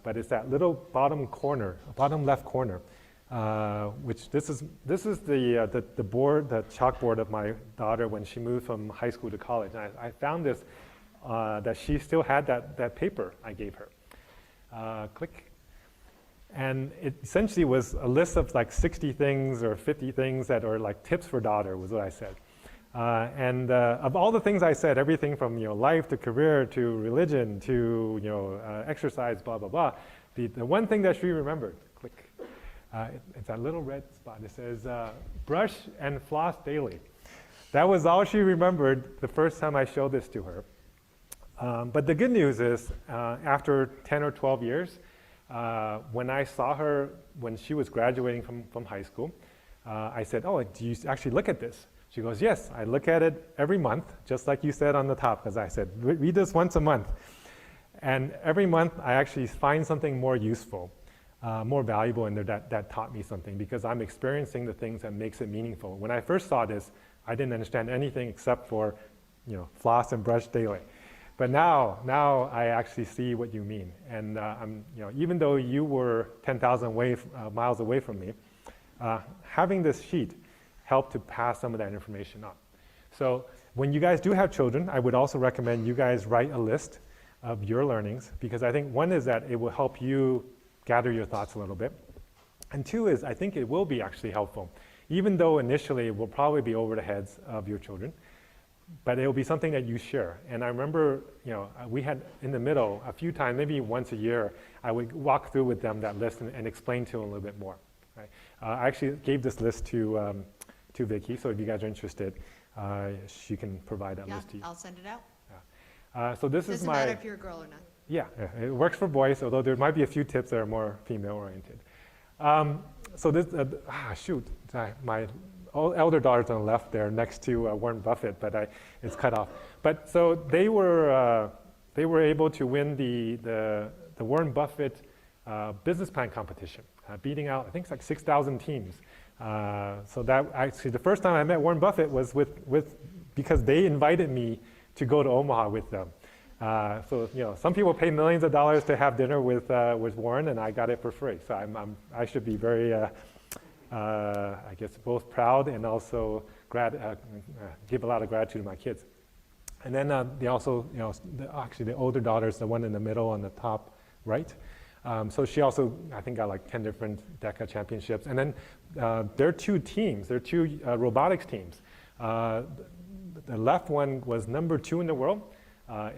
but it's that little bottom left corner, which this is the board, the chalkboard of my daughter when she moved from high school to college. And I found this, that she still had that paper I gave her. Click. And it essentially was a list of like 60 things or 50 things that are like tips for daughter was what I said. And of all the things I said, everything from life to career to religion to exercise, blah, blah, blah, the one thing that she remembered, click, it's that little red spot. It says, brush and floss daily. That was all she remembered the first time I showed this to her. But the good news is, after 10 or 12 years, when I saw her when she was graduating from high school, I said, oh, do you actually look at this? She goes, yes, I look at it every month, just like you said on the top, because I said, read this once a month. And every month, I actually find something more useful, more valuable in there that taught me something, because I'm experiencing the things that makes it meaningful. When I first saw this, I didn't understand anything except for, floss and brush daily. But now I actually see what you mean. And even though you were 10,000 miles away from me, having this sheet helped to pass some of that information on. So when you guys do have children, I would also recommend you guys write a list of your learnings, because I think one is that it will help you gather your thoughts a little bit. And two is I think it will be actually helpful, even though initially it will probably be over the heads of your children. But it will be something that you share. And I remember, we had in the middle a few times, maybe once a year, I would walk through with them that list and explain to them a little bit more. Right? I actually gave this list to Vicky, so if you guys are interested, she can provide that list to you. I'll send it out. So this is Doesn't my... matter if you're a girl or not. Yeah, it works for boys, although there might be a few tips that are more female-oriented. So this, my elder daughter's on the left there next to Warren Buffett, but it's cut off. But so they were able to win the Warren Buffett business plan competition, beating out, I think it's like 6,000 teams. So that actually, the first time I met Warren Buffett was because they invited me to go to Omaha with them. So some people pay millions of dollars to have dinner with Warren, and I got it for free. So I should be very, I guess, both proud and also give a lot of gratitude to my kids. And then they also, actually the older daughter's the one in the middle on the top right. So she also, I think, got like 10 different DECA championships. And then there are two teams. There are two robotics teams. The left one was number 2 in the world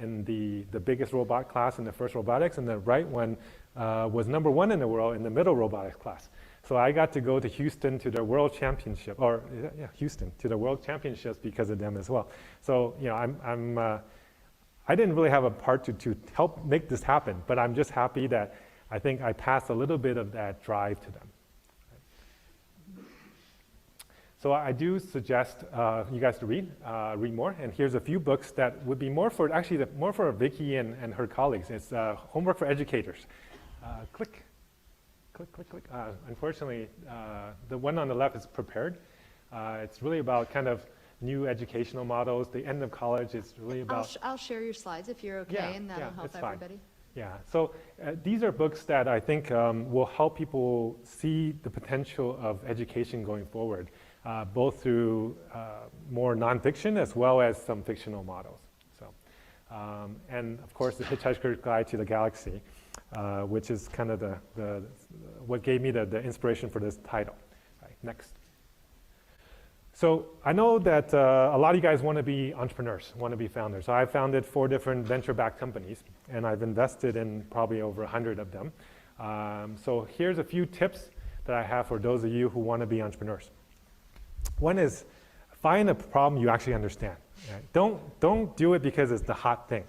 in the biggest robot class in the first robotics, and the right one was number 1 in the world in the middle robotics class. So I got to go to Houston to the world championship, Houston to the world championships because of them as well. So I didn't really have a part to help make this happen, but I'm just happy that I think I passed a little bit of that drive to them. So I do suggest you guys to read more. And here's a few books that would be more for Vicky and her colleagues. It's homework for educators. Click. Unfortunately, the one on the left is prepared. It's really about kind of new educational models. The end of college is really about... I'll share your slides if you're okay, and that'll help everybody. Fine. Yeah, so these are books that I think will help people see the potential of education going forward, both through more nonfiction as well as some fictional models. So, and of course, The Hitchhiker's Guide to the Galaxy, which is kind of what gave me the inspiration for this title. Right, next. So I know that a lot of you guys want to be entrepreneurs, want to be founders. So I've founded 4 different venture-backed companies, and I've invested in probably over 100 of them. So here's a few tips that I have for those of you who want to be entrepreneurs. One is find a problem you actually understand. Right? Don't do it because it's the hot thing.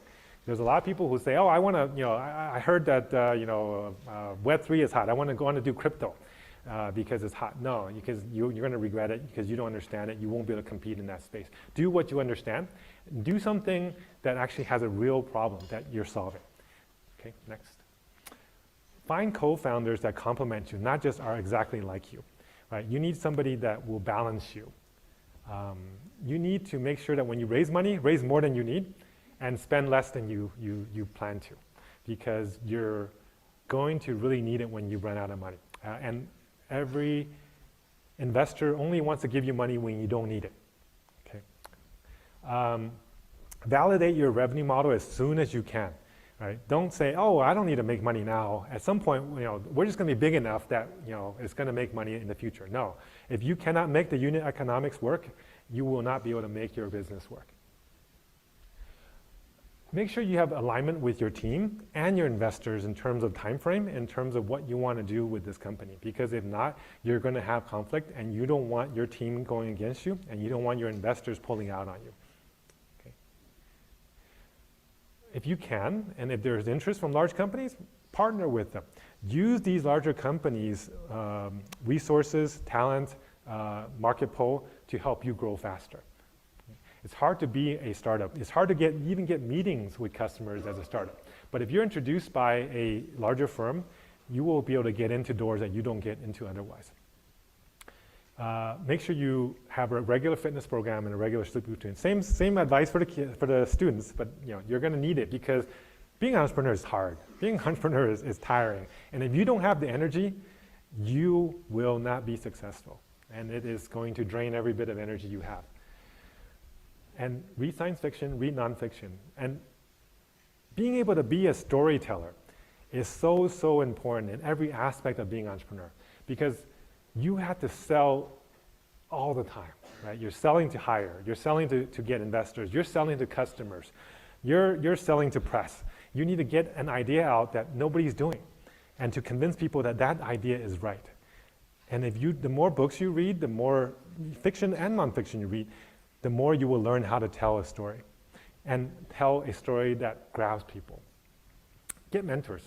There's a lot of people who say, oh, I want to, I heard that, Web3 is hot. I want to do crypto. Because it's hot. No, because you're going to regret it because you don't understand it. You won't be able to compete in that space. Do what you understand. Do something that actually has a real problem that you're solving. Okay, next. Find co-founders that complement you, not just are exactly like you. Right? You need somebody that will balance you. You need to make sure that when you raise money, raise more than you need and spend less than you plan to, because you're going to really need it when you run out of money. And every investor only wants to give you money when you don't need it. Okay. Validate your revenue model as soon as you can. right? Don't say, oh, I don't need to make money now. At some point, we're just going to be big enough that, it's going to make money in the future. No. If you cannot make the unit economics work, you will not be able to make your business work. Make sure you have alignment with your team and your investors in terms of time frame, in terms of what you want to do with this company. Because if not, you're going to have conflict, and you don't want your team going against you, and you don't want your investors pulling out on you. Okay. If you can, and if there's interest from large companies, partner with them. Use these larger companies' resources, talent, market pull to help you grow faster. It's hard to be a startup. It's hard to even get meetings with customers as a startup. But if you're introduced by a larger firm, you will be able to get into doors that you don't get into otherwise. Make sure you have a regular fitness program and a regular sleep routine. Same advice for the students, but you're going to need it, because being an entrepreneur is hard. Being an entrepreneur is tiring. And if you don't have the energy, you will not be successful. And it is going to drain every bit of energy you have. And read science fiction, read nonfiction. And being able to be a storyteller is so, so important in every aspect of being an entrepreneur, because you have to sell all the time, right? You're selling to hire, you're selling to get investors, you're selling to customers, you're selling to press. You need to get an idea out that nobody's doing, and to convince people that that idea is right. And the more books you read, the more fiction and nonfiction you read, the more you will learn how to tell a story, and tell a story that grabs people. Get mentors.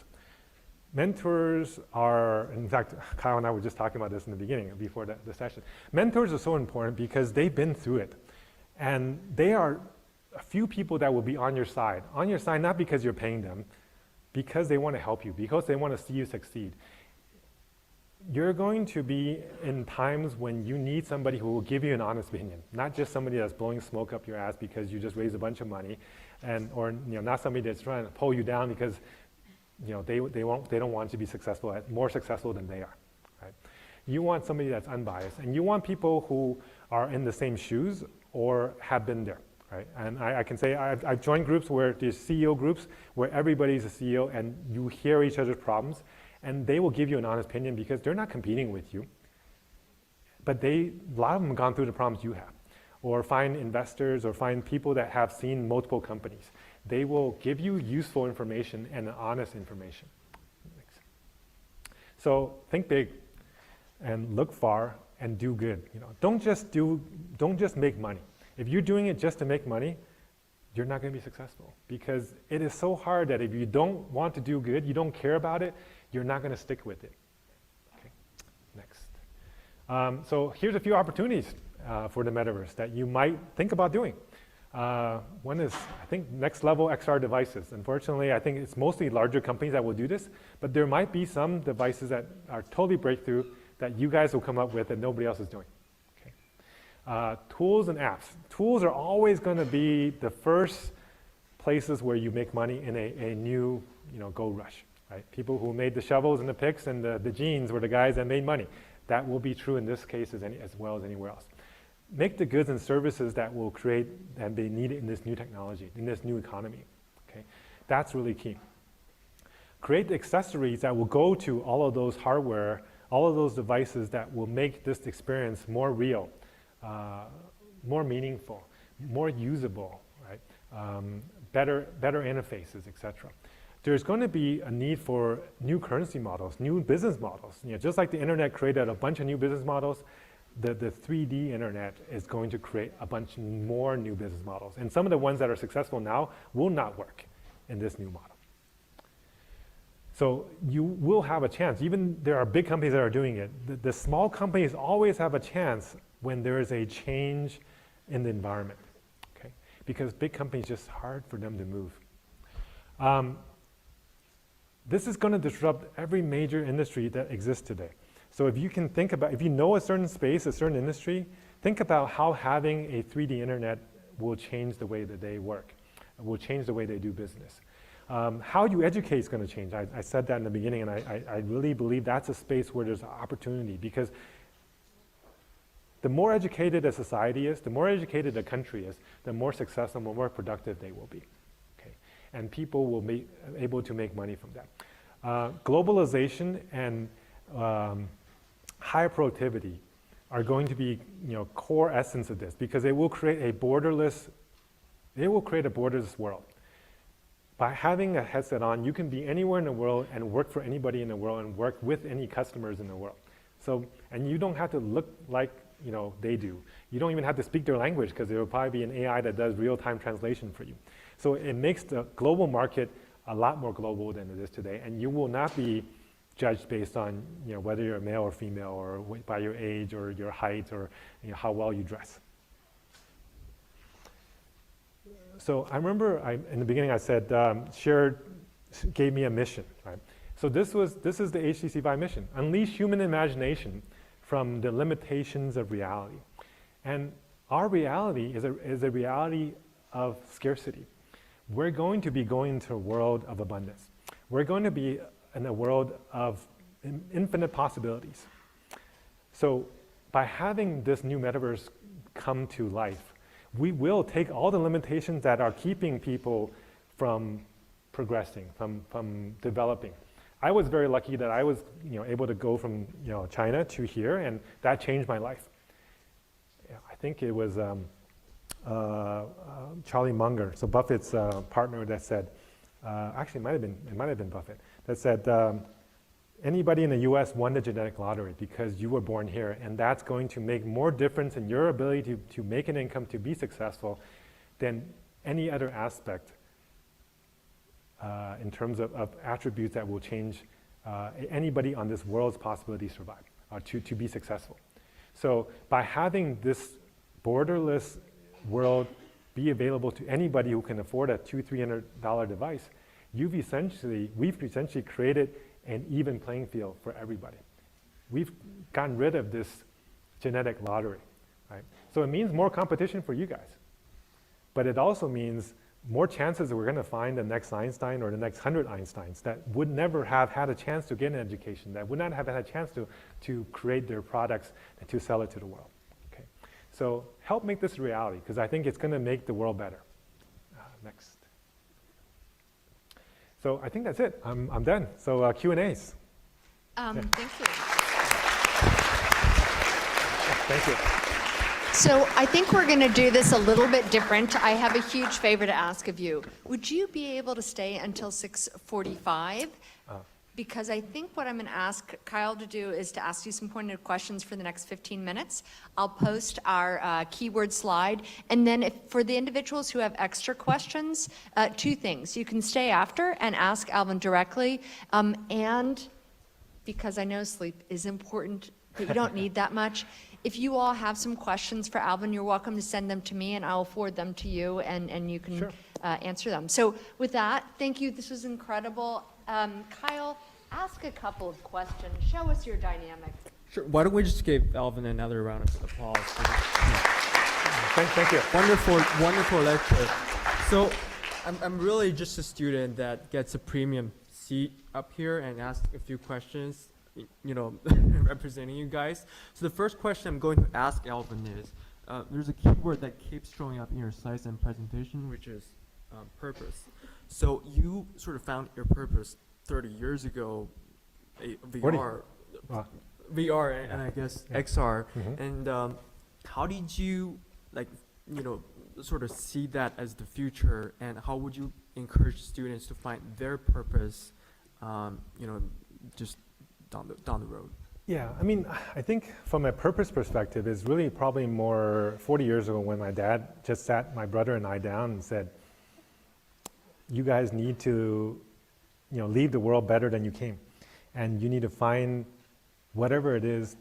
Mentors are, in fact, Kyle and I were just talking about this in the beginning, before the session. Mentors are so important because they've been through it. And they are a few people that will be on your side. On your side, not because you're paying them, because they want to help you, because they want to see you succeed. You're going to be in times when you need somebody who will give you an honest opinion, not just somebody that's blowing smoke up your ass because you just raised a bunch of money, or not somebody that's trying to pull you down because they don't want you to be successful, more successful than they are. Right? You want somebody that's unbiased, and you want people who are in the same shoes or have been there. Right? And I can say I've joined groups where there's CEO groups where everybody's a CEO, and you hear each other's problems. And they will give you an honest opinion because they're not competing with you. But a lot of them have gone through the problems you have. Or find investors, or find people that have seen multiple companies. They will give you useful information and honest information. So think big, and look far, and do good. Don't just make money. If you're doing it just to make money, you're not going to be successful, because it is so hard that if you don't want to do good, you don't care about it, you're not going to stick with it. Okay, next. So here's a few opportunities for the metaverse that you might think about doing. One is, I think, next level XR devices. Unfortunately, I think it's mostly larger companies that will do this, but there might be some devices that are totally breakthrough that you guys will come up with that nobody else is doing. Okay. Tools and apps. Tools are always going to be the first places where you make money in a new gold rush. Right? People who made the shovels and the picks and the jeans were the guys that made money. That will be true in this case as well as anywhere else. Make the goods and services that will create and they need in this new technology, in this new economy. Okay? That's really key. Create the accessories that will go to all of those hardware, all of those devices that will make this experience more real, more meaningful, more usable, right? Better interfaces, etc. There's going to be a need for new currency models, new business models. Just like the internet created a bunch of new business models, the 3D internet is going to create a bunch more new business models. And some of the ones that are successful now will not work in this new model. So you will have a chance. Even there are big companies that are doing it. The small companies always have a chance when there is a change in the environment. Okay? Because big companies, just hard for them to move. This is going to disrupt every major industry that exists today. So if you can think about, if you know a certain space, a certain industry, think about how having a 3D internet will change the way that they work, will change the way they do business. How you educate is going to change. I said that in the beginning, and I really believe that's a space where there's an opportunity, because the more educated a society is, the more educated a country is, the more successful, the more productive they will be. Okay? and people will be able to make money from that. Globalization and higher productivity are going to be, core essence of this, because it will create a borderless world. By having a headset on, you can be anywhere in the world and work for anybody in the world and work with any customers in the world. So, and you don't have to look like, they do. You don't even have to speak their language, because there will probably be an AI that does real-time translation for you. So it makes the global market a lot more global than it is today, and you will not be judged based on whether you're a male or female, or by your age or your height, or how well you dress. So I remember in the beginning I said Shared gave me a mission, right? So this is the HTC Vive mission: unleash human imagination from the limitations of reality. And our reality is a reality of scarcity. We're going to be going into a world of abundance. We're going to be in a world of infinite possibilities. So by having this new metaverse come to life, we will take all the limitations that are keeping people from progressing, from developing. I was very lucky that I was able to go from China to here, and that changed my life. I think it was Charlie Munger, so Buffett's partner, that said, actually it might have been Buffett, that said, anybody in the US won the genetic lottery because you were born here, and that's going to make more difference in your ability to make an income, to be successful, than any other aspect in terms of attributes that will change anybody on this world's possibility to survive, to be successful. So by having this borderless world be available to anybody who can afford a $200-300 device, we've essentially created an even playing field for everybody. We've gotten rid of this genetic lottery, right? So it means more competition for you guys, but it also means more chances that we're going to find the next Einstein or the next 100 Einsteins that would never have had a chance to get an education, that would not have had a chance to create their products and to sell it to the world. Okay, so help make this a reality, because I think it's going to make the world better. Next. So I think that's it. I'm done. So Q&As. Thank you. Thank you. So I think we're going to do this a little bit different. I have a huge favor to ask of you. Would you be able to stay until 6:45? Because I think what I'm going to ask Kyle to do is to ask you some pointed questions for the next 15 minutes. I'll post our keyword slide. And then for the individuals who have extra questions, two things. You can stay after and ask Alvin directly. And because I know sleep is important, but you don't need that much. If you all have some questions for Alvin, you're welcome to send them to me, and I'll forward them to you, and you can Sure. Answer them. So with that, thank you. This was incredible. Kyle, ask a couple of questions. Show us your dynamic. Sure. Why don't we just give Alvin another round of applause? Thank you. Wonderful lecture. So I'm really just a student that gets a premium seat up here and asks a few questions, representing you guys. So the first question I'm going to ask Alvin is, there's a keyword that keeps showing up in your slides and presentation, which is purpose. So you sort of found your purpose 30 years ago, VR, and I guess XR. Mm-hmm. And how did you, sort of see that as the future, and how would you encourage students to find their purpose, just down the road? Yeah, I mean, I think from a purpose perspective, it's really probably more 40 years ago when my dad just sat my brother and I down and said, you guys need to, leave the world better than you came. And you need to find whatever it is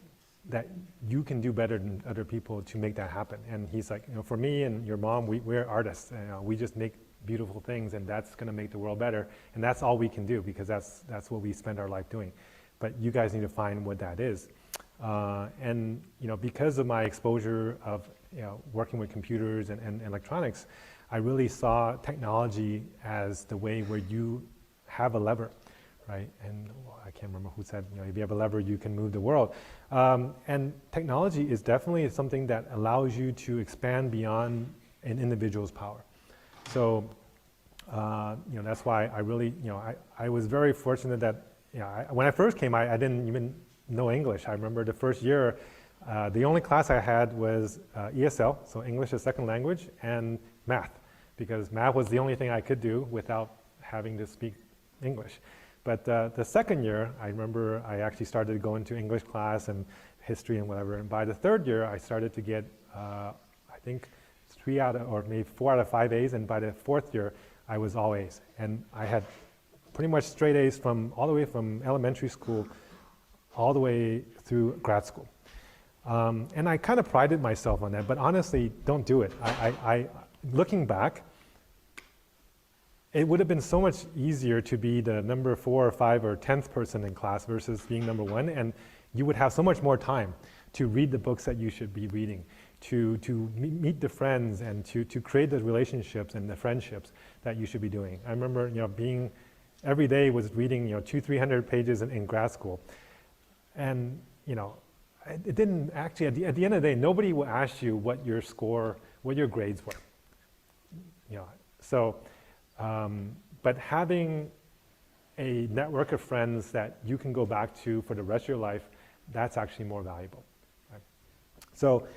that you can do better than other people to make that happen. And he's like, for me and your mom, we're artists. We just make beautiful things, and that's going to make the world better. And that's all we can do, because that's what we spend our life doing. But you guys need to find what that is. And because of my exposure of working with computers and electronics, I really saw technology as the way where you have a lever, right? And I can't remember who said, if you have a lever, you can move the world. And technology is definitely something that allows you to expand beyond an individual's power. So That's why I really, I was very fortunate that, when I first came, I didn't even know English. I remember the first year, the only class I had was ESL, so English as second language, and math, because math was the only thing I could do without having to speak English. But the second year, I remember I actually started to go into English class and history and whatever, and by the third year, I started to get, I think, 3 out of, or maybe 4 out of 5 A's, and by the fourth year, I was all A's. And I had pretty much straight A's from all the way from elementary school all the way through grad school. And I kind of prided myself on that, but honestly, don't do it. Looking back, it would have been so much easier to be the number 4 or 5 or 10th person in class versus being number 1, and you would have so much more time to read the books that you should be reading, to meet the friends, and to create the relationships and the friendships that you should be doing. I remember, being every day was reading, 200-300 pages in grad school, and it didn't actually, at the end of the day, nobody will ask you what your score, what your grades were. So, but having a network of friends that you can go back to for the rest of your life, that's actually more valuable. Right? So,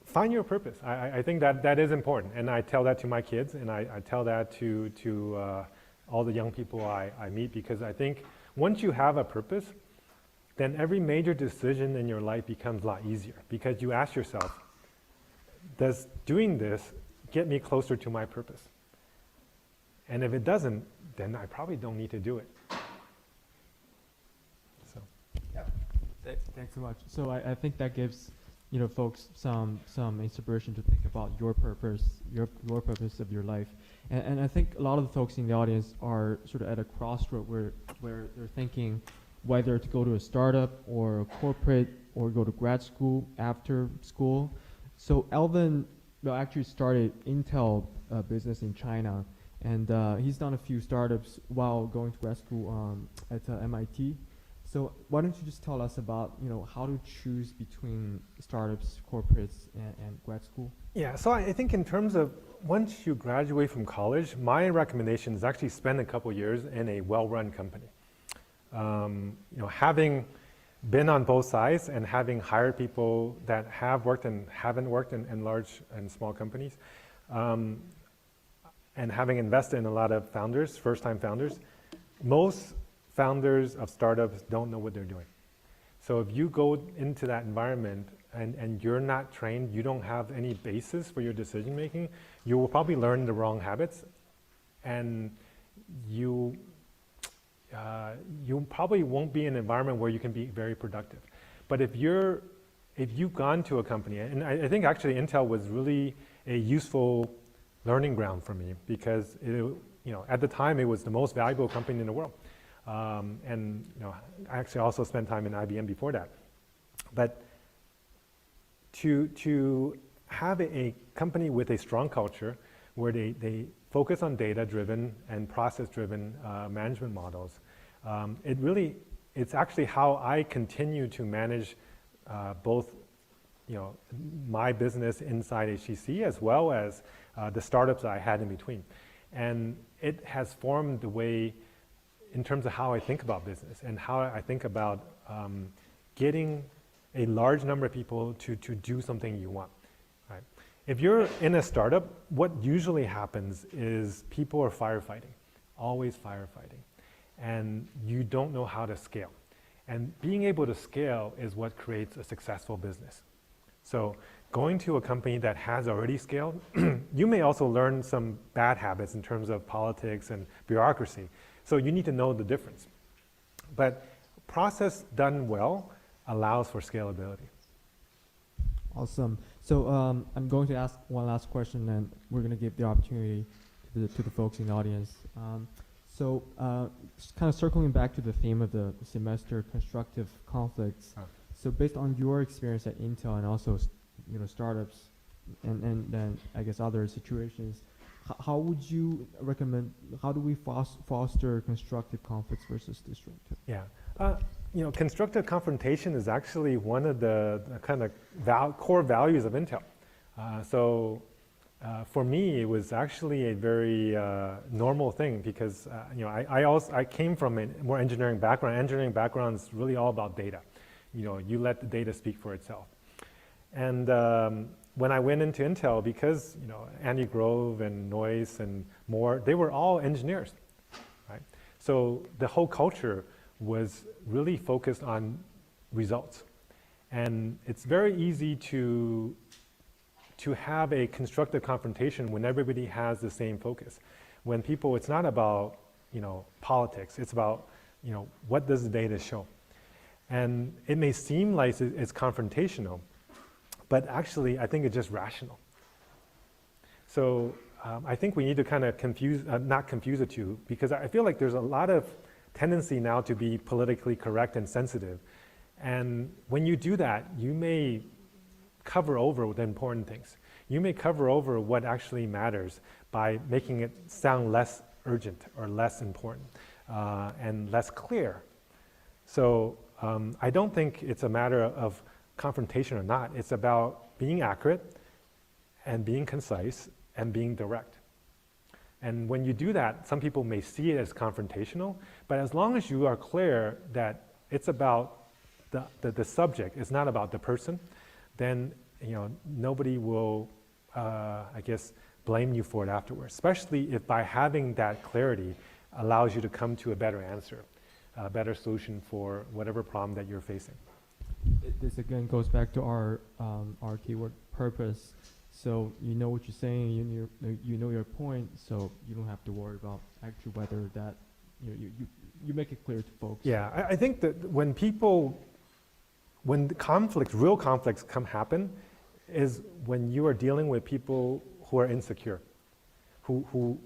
find your purpose. I think that is important, and I tell that to my kids, and I tell that to all the young people I meet, because I think once you have a purpose, then every major decision in your life becomes a lot easier, because you ask yourself, does doing this get me closer to my purpose? And if it doesn't, then I probably don't need to do it. So, Thanks so much. So I think that gives folks some inspiration to think about your purpose, your purpose of your life. And I think a lot of the folks in the audience are sort of at a crossroad where they're thinking whether to go to a startup or a corporate or go to grad school after school. So Alvin actually started Intel business in China, and he's done a few startups while going to grad school at MIT. So why don't you just tell us about how to choose between startups, corporates, and grad school? yeah, so I think in terms of once you graduate from college, my recommendation is actually spend a couple years in a well-run company. Having been on both sides and having hired people that have worked and haven't worked in large and small companies, and having invested in a lot of founders, first-time founders, most founders of startups don't know what they're doing. So if you go into that environment and you're not trained, you don't have any basis for your decision making, you will probably learn the wrong habits, and you probably won't be in an environment where you can be very productive. But if you've gone to a company, and I think actually Intel was really a useful learning ground for me, because at the time it was the most valuable company in the world. And I actually also spent time in IBM before that. But to have a company with a strong culture where they focus on data-driven and process-driven management models, it's actually how I continue to manage both my business inside HTC as well as the startups I had in between. And it has formed the way in terms of how I think about business and how I think about getting a large number of people to do something you want. Right? If you're in a startup, what usually happens is people are firefighting, always firefighting, and you don't know how to scale. And being able to scale is what creates a successful business. So going to a company that has already scaled, you may also learn some bad habits in terms of politics and bureaucracy. So you need to know the difference. But process done well allows for scalability. Awesome. So I'm going to ask one last question, and we're going to give the opportunity to the folks in the audience. So just kind of circling back to the theme of the semester, constructive conflicts. So based on your experience at Intel and also startups and then I guess other situations, how would you recommend, how do we foster constructive conflicts versus destructive? Yeah. Constructive confrontation is actually one of the kind of core values of Intel. So for me, it was actually a very normal thing because I came from a more engineering background. Engineering background is really all about data. You let the data speak for itself. And when I went into Intel, because Andy Grove and Noyce and Moore, they were all engineers, right? So the whole culture was really focused on results. And it's very easy to have a constructive confrontation when everybody has the same focus. When people, it's not about politics, it's about what does the data show. And it may seem like it's confrontational, but actually I think it's just rational. So I think we need to kind of not confuse the two, because I feel like there's a lot of tendency now to be politically correct and sensitive. And when you do that, you may cover over the important things. You may cover over what actually matters by making it sound less urgent or less important and less clear. So I don't think it's a matter of confrontation or not. It's about being accurate and being concise and being direct. And when you do that, some people may see it as confrontational, but as long as you are clear that it's about the subject, it's not about the person, then nobody will, I guess, blame you for it afterwards, especially if by having that clarity allows you to come to a better answer, a better solution for whatever problem that you're facing. This again goes back to our keyword purpose. So you know what you're saying, you know your point, so you don't have to worry about actually whether that you make it clear to folks. Yeah, I think that when real conflicts happen, is when you are dealing with people who are insecure, who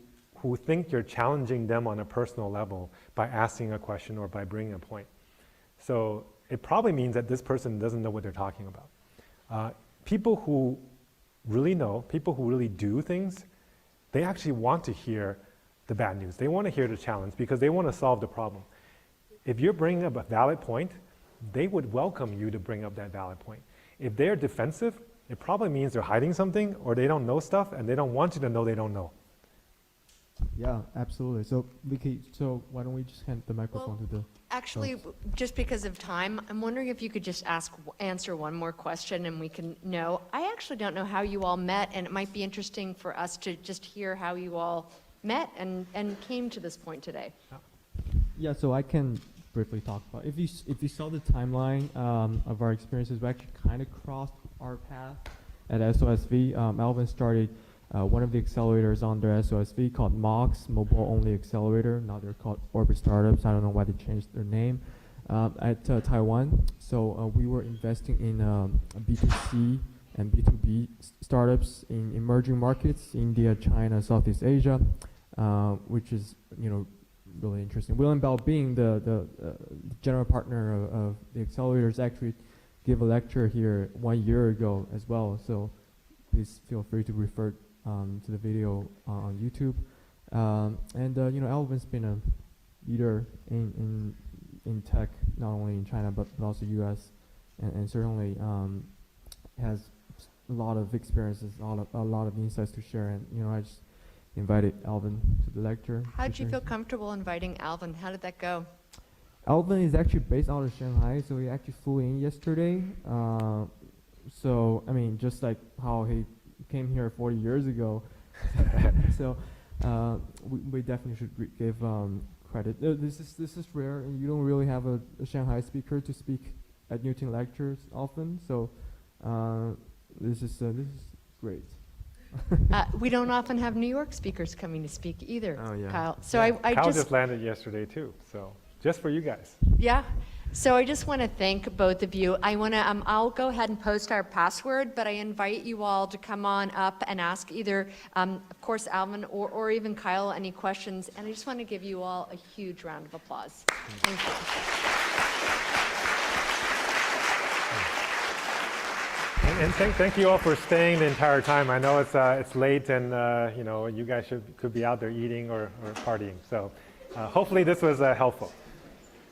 think you're challenging them on a personal level by asking a question or by bringing a point. So it probably means that this person doesn't know what they're talking about. People who really know, people who really do things, they actually want to hear the bad news. They want to hear the challenge because they want to solve the problem. If you're bringing up a valid point, they would welcome you to bring up that valid point. If they're defensive, it probably means they're hiding something or they don't know stuff and they don't want you to know they don't know. Yeah, absolutely. So Vicky, why don't we just hand the microphone to the... Actually, just because of time, I'm wondering if you could just answer one more question and we can know. I actually don't know how you all met, and it might be interesting for us to just hear how you all met and came to this point today. Yeah, so I can briefly talk about, if you saw the timeline of our experiences, we actually kind of crossed our path at SOSV. Alvin started one of the accelerators on their SOSV called MOX, Mobile Only Accelerator. Now they're called Orbit Startups. I don't know why they changed their name, at Taiwan. So we were investing in B2C and B2B startups in emerging markets, India, China, Southeast Asia, which is really interesting. William Bell, being the general partner of the accelerators, actually gave a lecture here 1 year ago as well. So please feel free to refer to the video on YouTube. Alvin's been a leader in tech, not only in China but also U.S. and certainly has a lot of experiences, a lot of insights to share. And I just invited Alvin to the lecture. How did you feel comfortable inviting Alvin? How did that go? Alvin is actually based out of Shanghai, so he actually flew in yesterday. So I mean, just like how he came here 40 years ago. So we definitely should give credit. This is rare, and you don't really have a Shanghai speaker to speak at Newton lectures often. So this is great. We don't often have New York speakers coming to speak either, Oh, yeah. Kyle. So I Kyle just landed yesterday too, so just for you guys. Yeah. So I just want to thank both of you. I want to, I'll go ahead and post our password, but I invite you all to come on up and ask either, of course, Alvin or even Kyle any questions. And I just want to give you all a huge round of applause. Thank you. And thank you all for staying the entire time. I know it's late, and you guys could be out there eating or partying. So hopefully this was helpful.